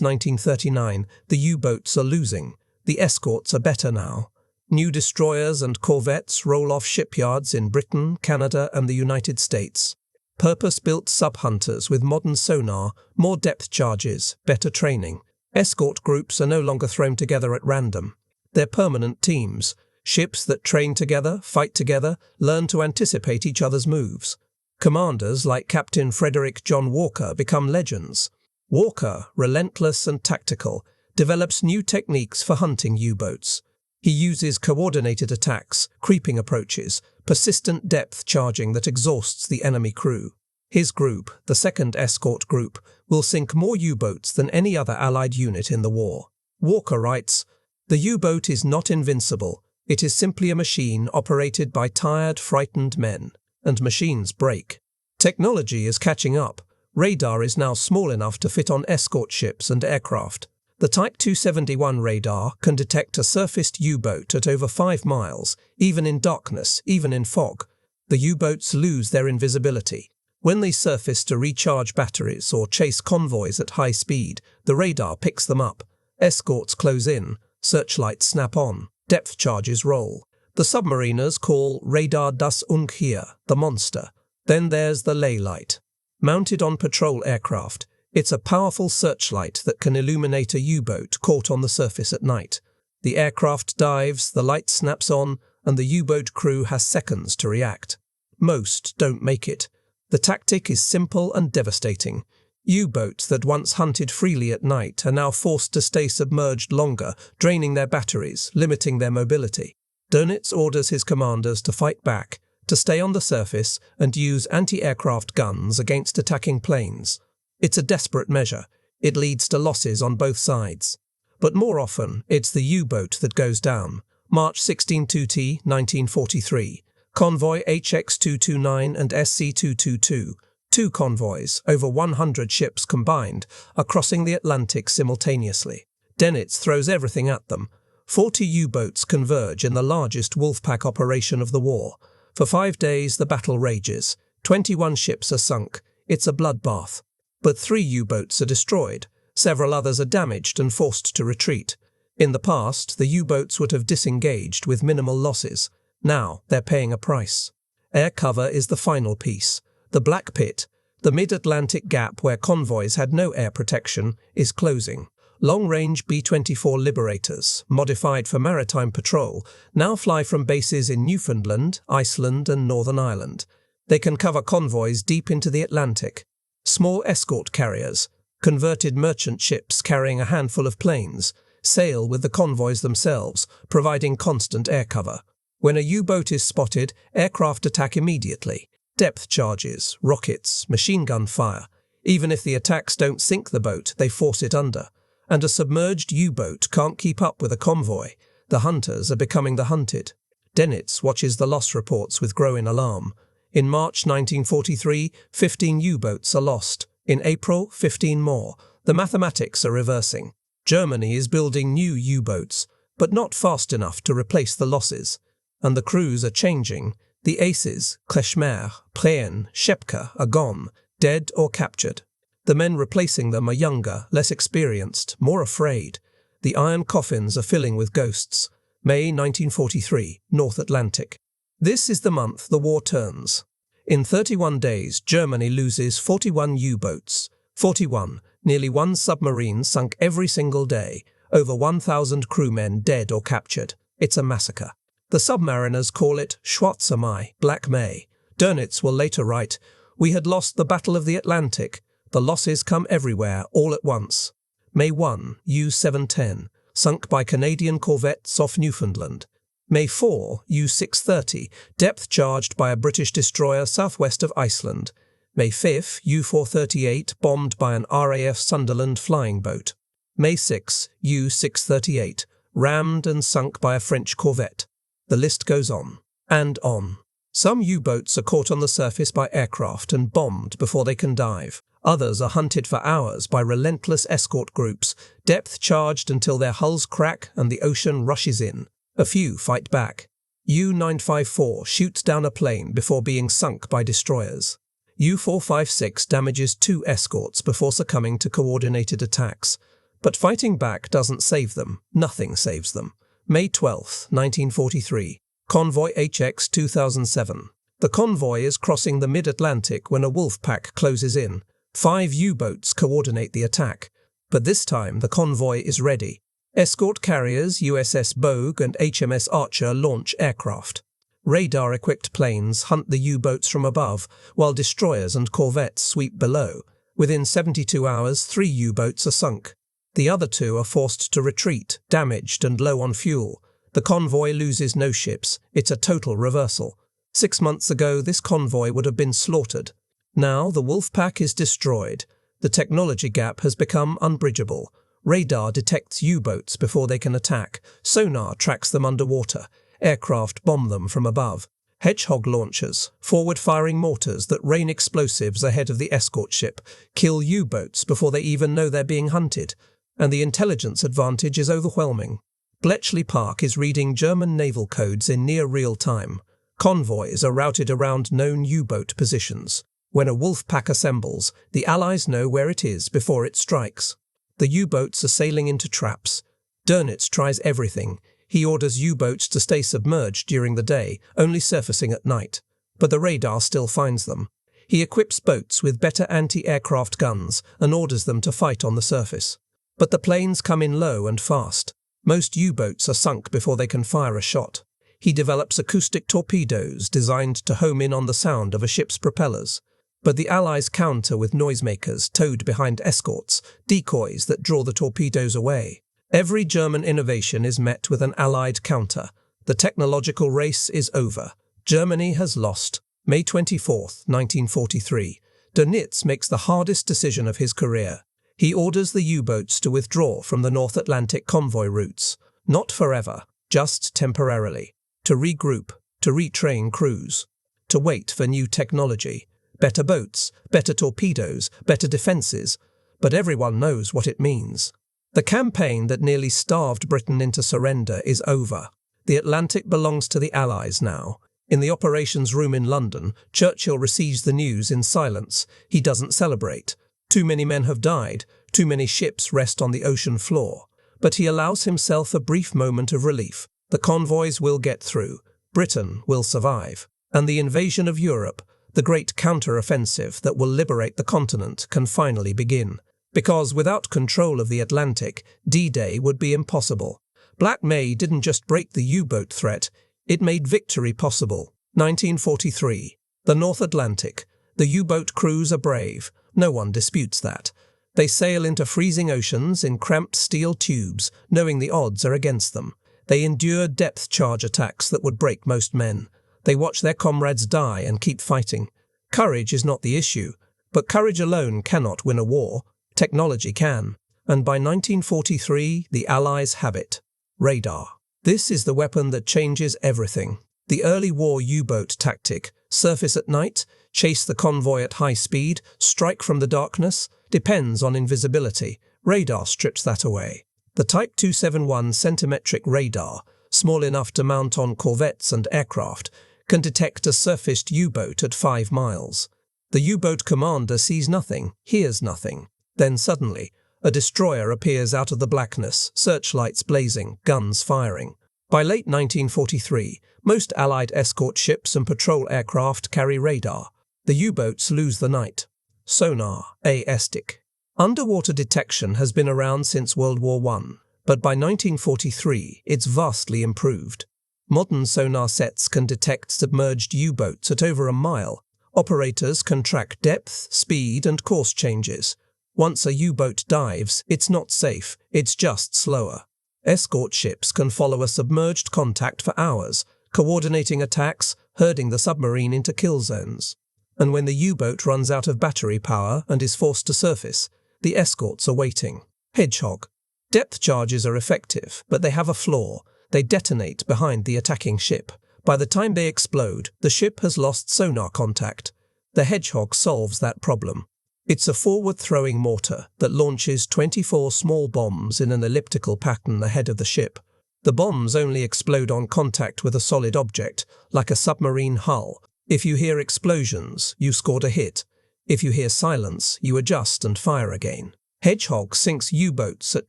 1939, the U-boats are losing. The escorts are better now. New destroyers and corvettes roll off shipyards in Britain, Canada, and the United States. Purpose-built sub-hunters with modern sonar, more depth charges, better training. Escort groups are no longer thrown together at random. They're permanent teams, ships that train together, fight together, learn to anticipate each other's moves. Commanders like Captain Frederick John Walker become legends. Walker, relentless and tactical, develops new techniques for hunting U-boats. He uses coordinated attacks, creeping approaches, persistent depth charging that exhausts the enemy crew. His group, the 2nd Escort Group, will sink more U-boats than any other Allied unit in the war. Walker writes, "The U-boat is not invincible. It is simply a machine operated by tired, frightened men. And machines break." Technology is catching up. Radar is now small enough to fit on escort ships and aircraft. The Type 271 radar can detect a surfaced U-boat at over 5 miles, even in darkness, even in fog. The U-boats lose their invisibility. When they surface to recharge batteries or chase convoys at high speed, the radar picks them up. Escorts close in, searchlights snap on, depth charges roll. The submariners call radar das Ungeheuer, the monster. Then there's the ley light. Mounted on patrol aircraft, it's a powerful searchlight that can illuminate a U-boat caught on the surface at night. The aircraft dives, the light snaps on, and the U-boat crew has seconds to react. Most don't make it. The tactic is simple and devastating. U-boats that once hunted freely at night are now forced to stay submerged longer, draining their batteries, limiting their mobility. Dönitz orders his commanders to fight back, to stay on the surface and use anti-aircraft guns against attacking planes. It's a desperate measure. It leads to losses on both sides. But more often, it's the U-boat that goes down. March 16-2T, 1943. Convoy HX-229 and SC-222, 2 convoys, over 100 ships combined, are crossing the Atlantic simultaneously. Dönitz throws everything at them. 40 U-boats converge in the largest wolfpack operation of the war. For 5 days, the battle rages. 21 ships are sunk. It's a bloodbath. But 3 U-boats are destroyed. Several others are damaged and forced to retreat. In the past, the U-boats would have disengaged with minimal losses. Now, they're paying a price. Air cover is the final piece. The Black Pit, the mid-Atlantic gap where convoys had no air protection, is closing. Long-range B-24 Liberators, modified for maritime patrol, now fly from bases in Newfoundland, Iceland and Northern Ireland. They can cover convoys deep into the Atlantic. Small escort carriers, converted merchant ships carrying a handful of planes, sail with the convoys themselves, providing constant air cover. When a U-boat is spotted, aircraft attack immediately. Depth charges, rockets, machine gun fire. Even if the attacks don't sink the boat, they force it under. And a submerged U-boat can't keep up with a convoy. The hunters are becoming the hunted. Dönitz watches the loss reports with growing alarm. In March 1943, 15 U-boats are lost. In April, 15 more. The mathematics are reversing. Germany is building new U-boats, but not fast enough to replace the losses. And the crews are changing. The aces, Kretschmer, Prehn, Schepke, are gone, dead or captured. The men replacing them are younger, less experienced, more afraid. The iron coffins are filling with ghosts. May 1943, North Atlantic. This is the month the war turns. In 31 days, Germany loses 41 U-boats. 41, nearly 1 submarine sunk every single day. Over 1,000 crewmen dead or captured. It's a massacre. The submariners call it Schwarze Mai, Black May. Dönitz will later write, "We had lost the Battle of the Atlantic. The losses come everywhere, all at once." May 1, U-710, sunk by Canadian corvettes off Newfoundland. May 4, U-630, depth charged by a British destroyer southwest of Iceland. May 5, U-438, bombed by an RAF Sunderland flying boat. May 6, U-638, rammed and sunk by a French corvette. The list goes on and on. Some U-boats are caught on the surface by aircraft and bombed before they can dive. Others are hunted for hours by relentless escort groups, depth charged until their hulls crack and the ocean rushes in. A few fight back. U-954 shoots down a plane before being sunk by destroyers. U-456 damages 2 escorts before succumbing to coordinated attacks. But fighting back doesn't save them. Nothing saves them. May 12, 1943. Convoy HX 2007. The convoy is crossing the mid-Atlantic when a wolf pack closes in. 5 U-boats coordinate the attack. But this time the convoy is ready. Escort carriers USS Bogue and HMS Archer launch aircraft. Radar-equipped planes hunt the U-boats from above, while destroyers and corvettes sweep below. Within 72 hours, 3 U-boats are sunk. The other 2 are forced to retreat, damaged and low on fuel. The convoy loses no ships. It's a total reversal. 6 months ago, this convoy would have been slaughtered. Now, the wolf pack is destroyed. The technology gap has become unbridgeable. Radar detects U-boats before they can attack. Sonar tracks them underwater. Aircraft bomb them from above. Hedgehog launchers, forward-firing mortars that rain explosives ahead of the escort ship, kill U-boats before they even know they're being hunted. And the intelligence advantage is overwhelming. Bletchley Park is reading German naval codes in near real time. Convoys are routed around known U-boat positions. When a wolf pack assembles, the Allies know where it is before it strikes. The U-boats are sailing into traps. Dönitz tries everything. He orders U-boats to stay submerged during the day, only surfacing at night. But the radar still finds them. He equips boats with better anti-aircraft guns and orders them to fight on the surface. But the planes come in low and fast. Most U-boats are sunk before they can fire a shot. He develops acoustic torpedoes designed to home in on the sound of a ship's propellers. But the Allies counter with noisemakers towed behind escorts, decoys that draw the torpedoes away. Every German innovation is met with an Allied counter. The technological race is over. Germany has lost. May 24, 1943. Dönitz makes the hardest decision of his career. He orders the U-boats to withdraw from the North Atlantic convoy routes. Not forever, just temporarily. To regroup, to retrain crews. To wait for new technology. Better boats, better torpedoes, better defences. But everyone knows what it means. The campaign that nearly starved Britain into surrender is over. The Atlantic belongs to the Allies now. In the operations room in London, Churchill receives the news in silence. He doesn't celebrate. Too many men have died. Too many ships rest on the ocean floor. But he allows himself a brief moment of relief. The convoys will get through. Britain will survive. And the invasion of Europe, the great counter-offensive that will liberate the continent, can finally begin. Because without control of the Atlantic, D-Day would be impossible. Black May didn't just break the U-boat threat, it made victory possible. 1943. The North Atlantic. The U-boat crews are brave. No one disputes that. They sail into freezing oceans in cramped steel tubes, knowing the odds are against them. They endure depth charge attacks that would break most men. They watch their comrades die and keep fighting. Courage is not the issue, but courage alone cannot win a war. Technology can, and by 1943 the Allies have it. Radar. This is the weapon that changes everything. The early war U-boat tactic, surface at night, chase the convoy at high speed, strike from the darkness, depends on invisibility. Radar strips that away. The Type 271 centimetric radar, small enough to mount on corvettes and aircraft, can detect a surfaced U-boat at 5 miles. The U-boat commander sees nothing, hears nothing. Then suddenly, a destroyer appears out of the blackness, searchlights blazing, guns firing. By late 1943, most Allied escort ships and patrol aircraft carry radar. The U-boats lose the night. Sonar, AESTIC. Underwater detection has been around since World War I, but by 1943 it's vastly improved. Modern sonar sets can detect submerged U-boats at over a mile. Operators can track depth, speed and course changes. Once a U-boat dives, it's not safe, it's just slower. Escort ships can follow a submerged contact for hours, coordinating attacks, herding the submarine into kill zones. And when the U-boat runs out of battery power and is forced to surface, the escorts are waiting. Hedgehog. Depth charges are effective, but they have a flaw. They detonate behind the attacking ship. By the time they explode, the ship has lost sonar contact. The Hedgehog solves that problem. It's a forward-throwing mortar that launches 24 small bombs in an elliptical pattern ahead of the ship. The bombs only explode on contact with a solid object, like a submarine hull. If you hear explosions, you scored a hit. If you hear silence, you adjust and fire again. Hedgehog sinks U-boats at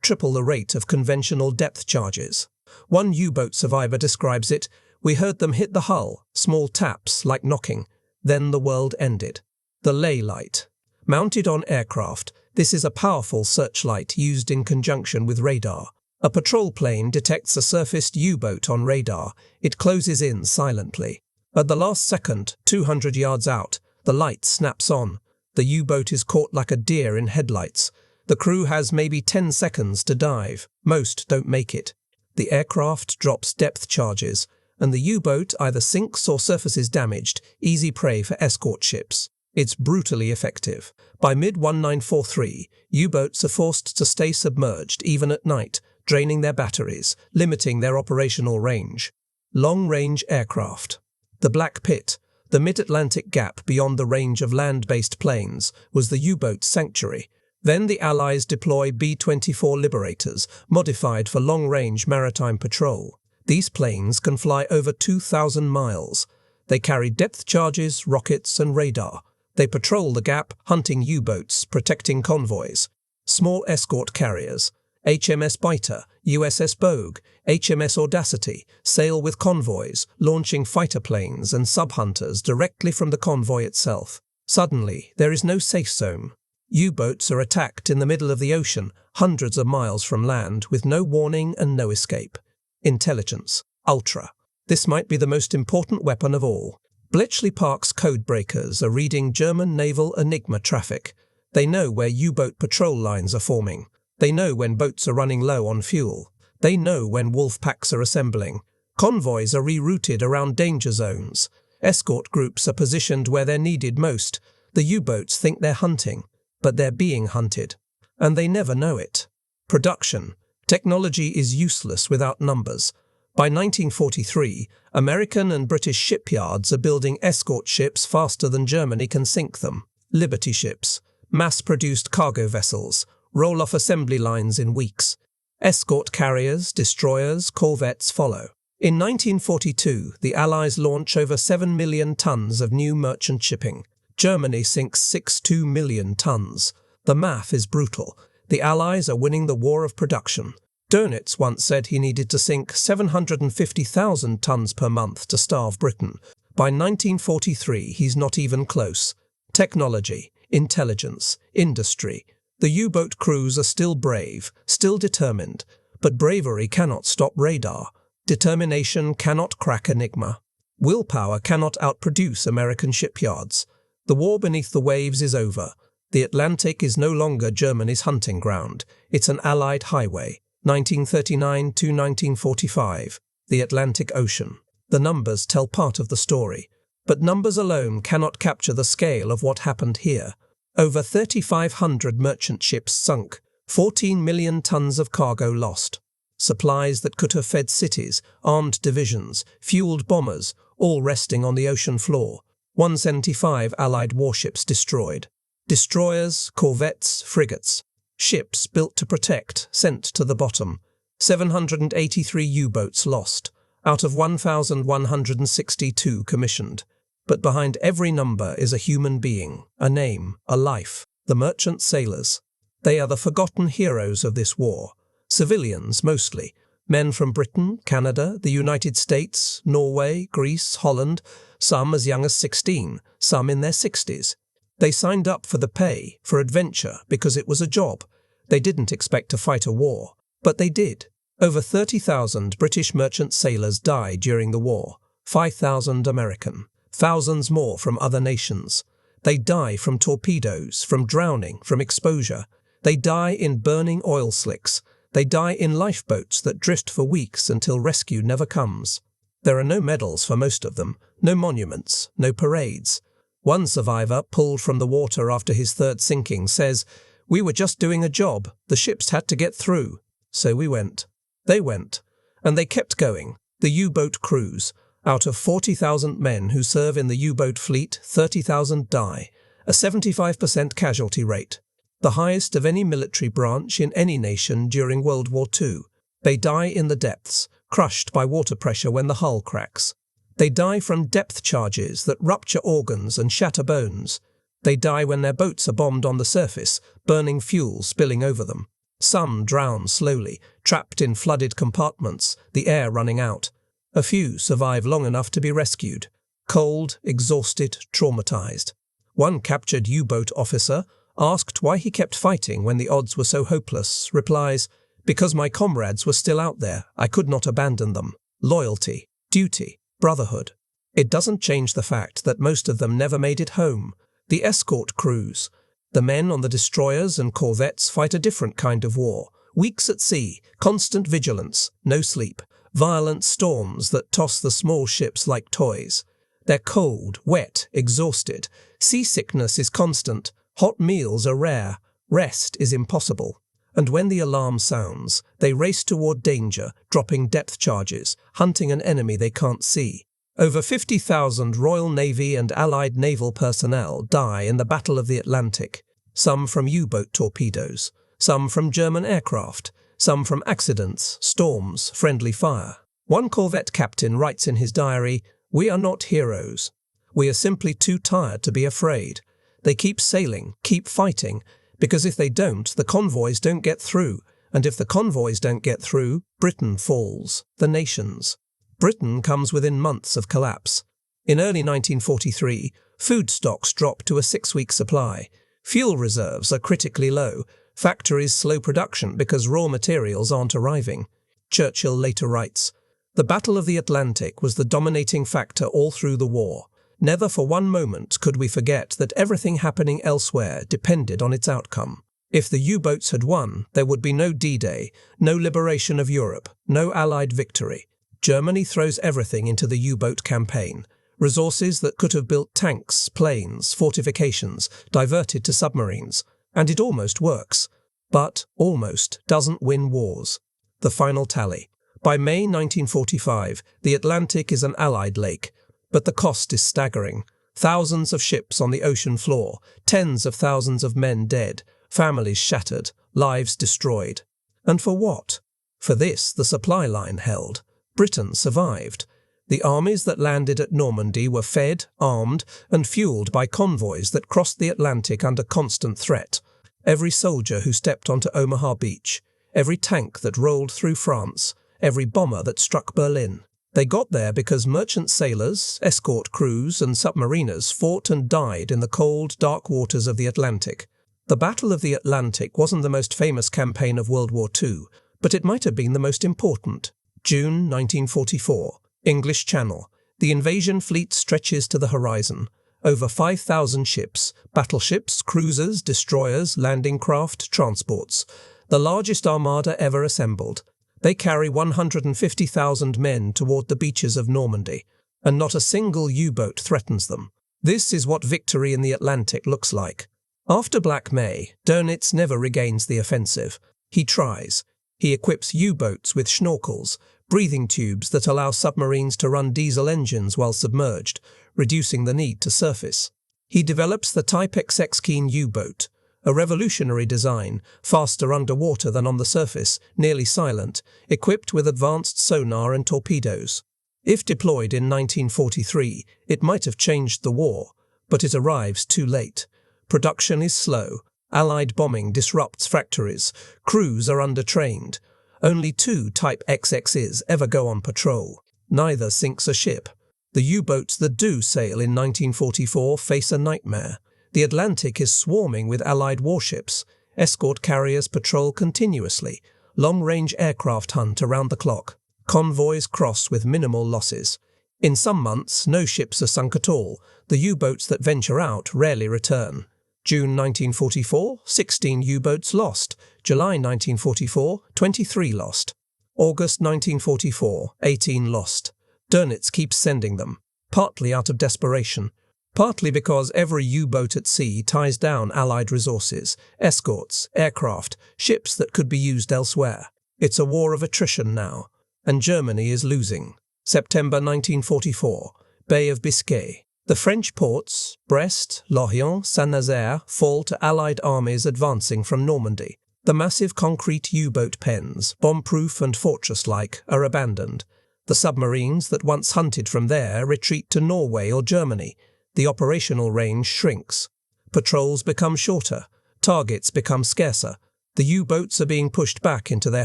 triple the rate of conventional depth charges. One U-boat survivor describes it, "We heard them hit the hull, small taps like knocking. Then the world ended." The ley light. Mounted on aircraft, this is a powerful searchlight used in conjunction with radar. A patrol plane detects a surfaced U-boat on radar. It closes in silently. At the last second, 200 yards out, the light snaps on. The U-boat is caught like a deer in headlights. The crew has maybe 10 seconds to dive. Most don't make it. The aircraft drops depth charges, and the U-boat either sinks or surfaces damaged, easy prey for escort ships. It's brutally effective. By mid-1943, U-boats are forced to stay submerged even at night, draining their batteries, limiting their operational range. Long-range aircraft. The Black Pit, the mid-Atlantic gap beyond the range of land-based planes, was the U-boat's sanctuary. Then the Allies deploy B-24 Liberators, modified for long-range maritime patrol. These planes can fly over 2,000 miles. They carry depth charges, rockets, and radar. They patrol the gap, hunting U-boats, protecting convoys. Small escort carriers. HMS Biter, USS Bogue, HMS Audacity sail with convoys, launching fighter planes and sub-hunters directly from the convoy itself. Suddenly, there is no safe zone. U-boats are attacked in the middle of the ocean, hundreds of miles from land, with no warning and no escape. Intelligence. Ultra. This might be the most important weapon of all. Bletchley Park's codebreakers are reading German naval Enigma traffic. They know where U-boat patrol lines are forming. They know when boats are running low on fuel. They know when wolf packs are assembling. Convoys are rerouted around danger zones. Escort groups are positioned where they're needed most. The U-boats think they're hunting, but they're being hunted. And they never know it. Production. Technology is useless without numbers. By 1943, American and British shipyards are building escort ships faster than Germany can sink them. Liberty ships. Mass-produced cargo vessels. Roll-off assembly lines in weeks. Escort carriers, destroyers, corvettes follow. In 1942, the Allies launch over 7 million tons of new merchant shipping. Germany sinks 6.2 million tons. The math is brutal. The Allies are winning the war of production. Dönitz once said he needed to sink 750,000 tons per month to starve Britain. By 1943, he's not even close. Technology, intelligence, industry. The U-boat crews are still brave, still determined, but bravery cannot stop radar. Determination cannot crack Enigma. Willpower cannot outproduce American shipyards. The war beneath the waves is over. The Atlantic is no longer Germany's hunting ground. It's an Allied highway. 1939 to 1945. The Atlantic Ocean. The numbers tell part of the story, but numbers alone cannot capture the scale of what happened here. Over 3,500 merchant ships sunk, 14 million tons of cargo lost. Supplies that could have fed cities, armed divisions, fueled bombers, all resting on the ocean floor. 175 Allied warships destroyed. Destroyers, corvettes, frigates. Ships built to protect, sent to the bottom. 783 U-boats lost, out of 1,162 commissioned. But behind every number is a human being, a name, a life, the merchant sailors. They are the forgotten heroes of this war. Civilians, mostly. Men from Britain, Canada, the United States, Norway, Greece, Holland, some as young as 16, some in their 60s. They signed up for the pay, for adventure, because it was a job. They didn't expect to fight a war, but they did. Over 30,000 British merchant sailors died during the war, 5,000 American, thousands more from other nations. They die from torpedoes, from drowning, from exposure. They die in burning oil slicks. They die in lifeboats that drift for weeks until rescue never comes. There are no medals for most of them, no monuments, no parades. One survivor, pulled from the water after his third sinking, says, "We were just doing a job. The ships had to get through. So we went." They went. And they kept going. The U-boat crews. Out of 40,000 men who serve in the U-boat fleet, 30,000 die. A 75% casualty rate. The highest of any military branch in any nation during World War II. They die in the depths, crushed by water pressure when the hull cracks. They die from depth charges that rupture organs and shatter bones. They die when their boats are bombed on the surface, burning fuel spilling over them. Some drown slowly, trapped in flooded compartments, the air running out. A few survive long enough to be rescued. Cold, exhausted, traumatized. One captured U-boat officer, asked why he kept fighting when the odds were so hopeless, replies, "Because my comrades were still out there, I could not abandon them. Loyalty, duty, brotherhood." It doesn't change the fact that most of them never made it home. The escort crews. The men on the destroyers and corvettes fight a different kind of war. Weeks at sea, constant vigilance, no sleep, violent storms that toss the small ships like toys. They're cold, wet, exhausted. Seasickness is constant. Hot meals are rare. Rest is impossible. And when the alarm sounds, they race toward danger, dropping depth charges, hunting an enemy they can't see. Over 50,000 Royal Navy and Allied naval personnel die in the Battle of the Atlantic. Some from U-boat torpedoes, some from German aircraft, some from accidents, storms, friendly fire. One corvette captain writes in his diary, "We are not heroes. We are simply too tired to be afraid. They keep sailing, keep fighting, because if they don't, the convoys don't get through, and if the convoys don't get through, Britain falls, the nations." Britain comes within months of collapse. In early 1943, food stocks drop to a 6-week supply. Fuel reserves are critically low. Factories slow production because raw materials aren't arriving. Churchill later writes, "The Battle of the Atlantic was the dominating factor all through the war. Never for one moment could we forget that everything happening elsewhere depended on its outcome. If the U-boats had won, there would be no D-Day, no liberation of Europe, no Allied victory. Germany throws everything into the U-boat campaign. Resources that could have built tanks, planes, fortifications, diverted to submarines. And it almost works. But almost doesn't win wars." The final tally. By May 1945, the Atlantic is an Allied lake. But the cost is staggering. Thousands of ships on the ocean floor, tens of thousands of men dead, families shattered, lives destroyed. And for what? For this the supply line held. Britain survived. The armies that landed at Normandy were fed, armed, and fueled by convoys that crossed the Atlantic under constant threat. Every soldier who stepped onto Omaha Beach, every tank that rolled through France, every bomber that struck Berlin. They got there because merchant sailors, escort crews, and submariners fought and died in the cold, dark waters of the Atlantic. The Battle of the Atlantic wasn't the most famous campaign of World War II, but it might have been the most important. June 1944. English Channel. The invasion fleet stretches to the horizon. Over 5,000 ships, battleships, cruisers, destroyers, landing craft, transports. The largest armada ever assembled. They carry 150,000 men toward the beaches of Normandy, and not a single U-boat threatens them. This is what victory in the Atlantic looks like. After Black May, Dönitz never regains the offensive. He tries. He equips U-boats with schnorkels, breathing tubes that allow submarines to run diesel engines while submerged, reducing the need to surface. He develops the Type XX Keen U-boat, a revolutionary design, faster underwater than on the surface, nearly silent, equipped with advanced sonar and torpedoes. If deployed in 1943, it might have changed the war, but it arrives too late. Production is slow. Allied bombing disrupts factories. Crews are undertrained. Only 2 Type XXs ever go on patrol. Neither sinks a ship. The U-boats that do sail in 1944 face a nightmare. The Atlantic is swarming with Allied warships. Escort carriers patrol continuously. Long-range aircraft hunt around the clock. Convoys cross with minimal losses. In some months, no ships are sunk at all. The U-boats that venture out rarely return. June 1944, 16 U-boats lost. July 1944, 23 lost. August 1944, 18 lost. Dönitz keeps sending them, partly out of desperation, partly because every U-boat at sea ties down Allied resources, escorts, aircraft, ships that could be used elsewhere. It's a war of attrition now, and Germany is losing. September 1944, Bay of Biscay. The French ports, Brest, Lorient, Saint-Nazaire, fall to Allied armies advancing from Normandy. The massive concrete U-boat pens, bomb-proof and fortress-like, are abandoned. The submarines that once hunted from there retreat to Norway or Germany. The operational range shrinks. Patrols become shorter. Targets become scarcer. The U-boats are being pushed back into their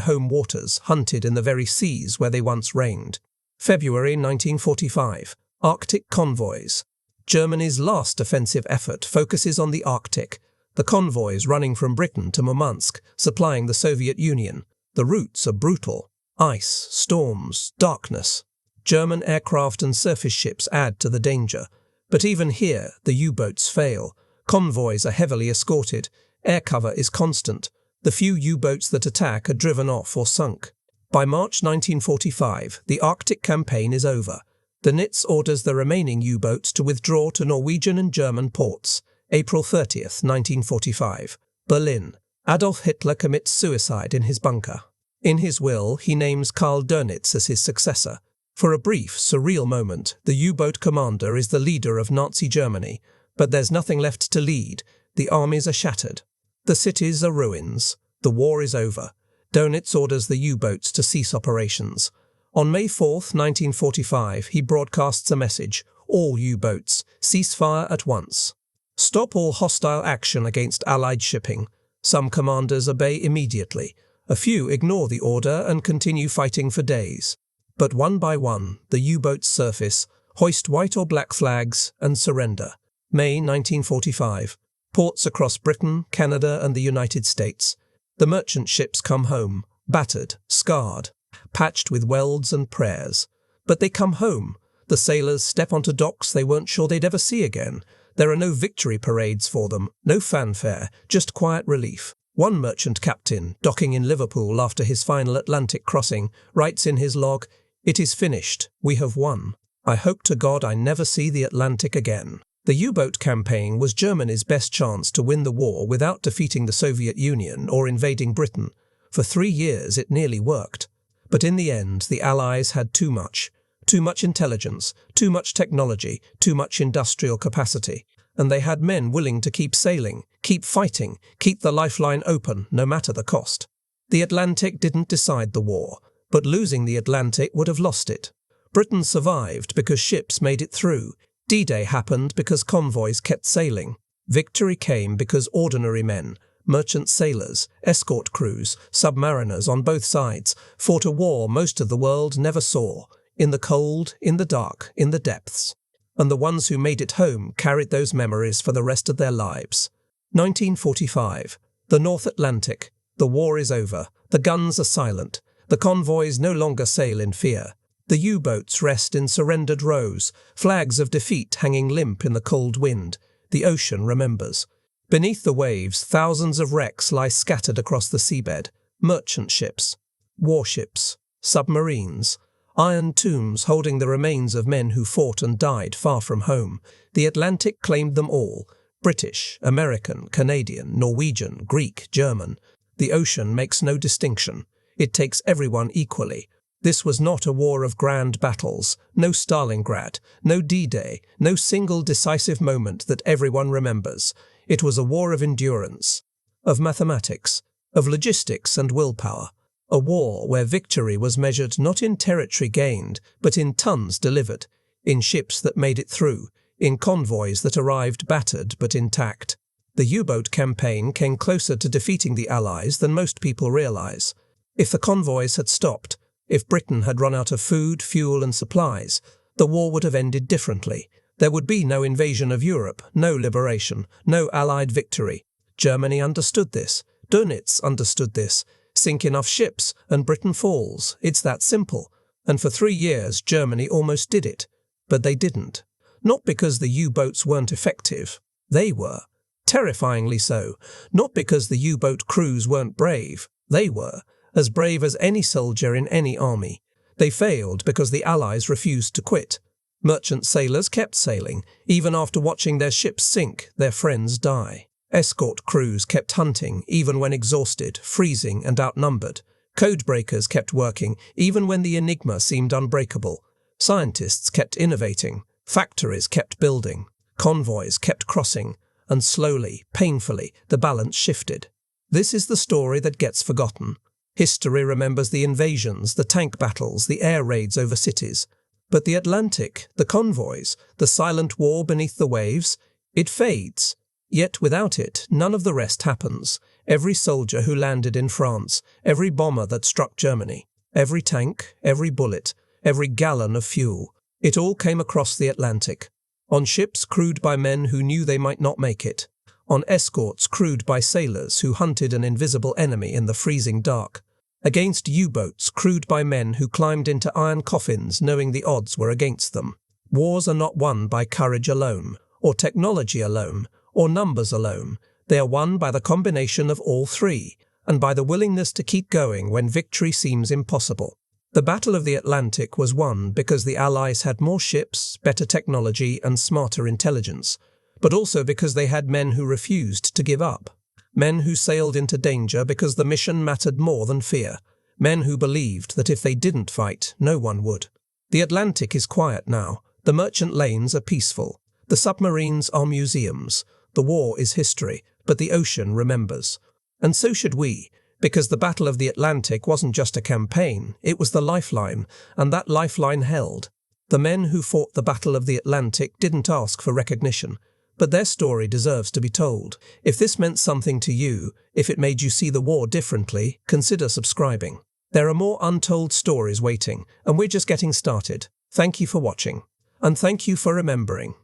home waters, hunted in the very seas where they once reigned. February 1945. Arctic convoys. Germany's last offensive effort focuses on the Arctic. The convoys running from Britain to Murmansk, supplying the Soviet Union. The routes are brutal. Ice, storms, darkness. German aircraft and surface ships add to the danger. But even here, the U-boats fail. Convoys are heavily escorted. Air cover is constant. The few U-boats that attack are driven off or sunk. By March 1945, the Arctic campaign is over. The NITS orders the remaining U-boats to withdraw to Norwegian and German ports. April 30th, 1945. Berlin. Adolf Hitler commits suicide in his bunker. In his will, he names Karl Dönitz as his successor. For a brief, surreal moment, the U-boat commander is the leader of Nazi Germany, but there's nothing left to lead. The armies are shattered. The cities are ruins. The war is over. Dönitz orders the U-boats to cease operations. On May 4, 1945, he broadcasts a message: all U-boats, cease fire at once. Stop all hostile action against Allied shipping. Some commanders obey immediately. A few ignore the order and continue fighting for days. But one by one, the U-boats surface, hoist white or black flags, and surrender. May 1945. Ports across Britain, Canada, and the United States. The merchant ships come home, battered, scarred, patched with welds and prayers. But they come home. The sailors step onto docks they weren't sure they'd ever see again. There are no victory parades for them, no fanfare, just quiet relief. One merchant captain, docking in Liverpool after his final Atlantic crossing, writes in his log, "It is finished. We have won. I hope to God I never see the Atlantic again." The U-boat campaign was Germany's best chance to win the war without defeating the Soviet Union or invading Britain. For 3 years it nearly worked. But in the end, the Allies had too much. Too much intelligence, too much technology, too much industrial capacity. And they had men willing to keep sailing, keep fighting, keep the lifeline open, no matter the cost. The Atlantic didn't decide the war, but losing the Atlantic would have lost it. Britain survived because ships made it through. D-Day happened because convoys kept sailing. Victory came because ordinary men, merchant sailors, escort crews, submariners on both sides, fought a war most of the world never saw, in the cold, in the dark, in the depths. And the ones who made it home carried those memories for the rest of their lives. 1945. The North Atlantic. The war is over. The guns are silent. The convoys no longer sail in fear. The U-boats rest in surrendered rows, flags of defeat hanging limp in the cold wind. The ocean remembers. Beneath the waves, thousands of wrecks lie scattered across the seabed. Merchant ships, warships, submarines, iron tombs holding the remains of men who fought and died far from home. The Atlantic claimed them all. British, American, Canadian, Norwegian, Greek, German. The ocean makes no distinction. It takes everyone equally. This was not a war of grand battles, no Stalingrad, no D-Day, no single decisive moment that everyone remembers. It was a war of endurance, of mathematics, of logistics and willpower. A war where victory was measured not in territory gained, but in tons delivered, in ships that made it through, in convoys that arrived battered but intact. The U-boat campaign came closer to defeating the Allies than most people realize. If the convoys had stopped, if Britain had run out of food, fuel and supplies, the war would have ended differently. There would be no invasion of Europe, no liberation, no Allied victory. Germany understood this. Dönitz understood this. Sink enough ships and Britain falls. It's that simple. And for 3 years Germany almost did it. But they didn't. Not because the U-boats weren't effective. They were. Terrifyingly so. Not because the U-boat crews weren't brave. They were. As brave as any soldier in any army. They failed because the Allies refused to quit. Merchant sailors kept sailing, even after watching their ships sink, their friends die. Escort crews kept hunting, even when exhausted, freezing and outnumbered. Codebreakers kept working, even when the enigma seemed unbreakable. Scientists kept innovating. Factories kept building. Convoys kept crossing. And slowly, painfully, the balance shifted. This is the story that gets forgotten. History remembers the invasions, the tank battles, the air raids over cities. But the Atlantic, the convoys, the silent war beneath the waves, it fades. Yet without it, none of the rest happens. Every soldier who landed in France, every bomber that struck Germany, every tank, every bullet, every gallon of fuel, it all came across the Atlantic. On ships crewed by men who knew they might not make it. On escorts crewed by sailors who hunted an invisible enemy in the freezing dark. Against U-boats crewed by men who climbed into iron coffins knowing the odds were against them. Wars are not won by courage alone, or technology alone, or numbers alone. They are won by the combination of all three, and by the willingness to keep going when victory seems impossible. The Battle of the Atlantic was won because the Allies had more ships, better technology, and smarter intelligence, but also because they had men who refused to give up. Men who sailed into danger because the mission mattered more than fear. Men who believed that if they didn't fight, no one would. The Atlantic is quiet now. The merchant lanes are peaceful. The submarines are museums. The war is history, but the ocean remembers. And so should we, because the Battle of the Atlantic wasn't just a campaign, it was the lifeline, and that lifeline held. The men who fought the Battle of the Atlantic didn't ask for recognition, but their story deserves to be told. If this meant something to you, if it made you see the war differently, consider subscribing. There are more untold stories waiting, and we're just getting started. Thank you for watching. And thank you for remembering.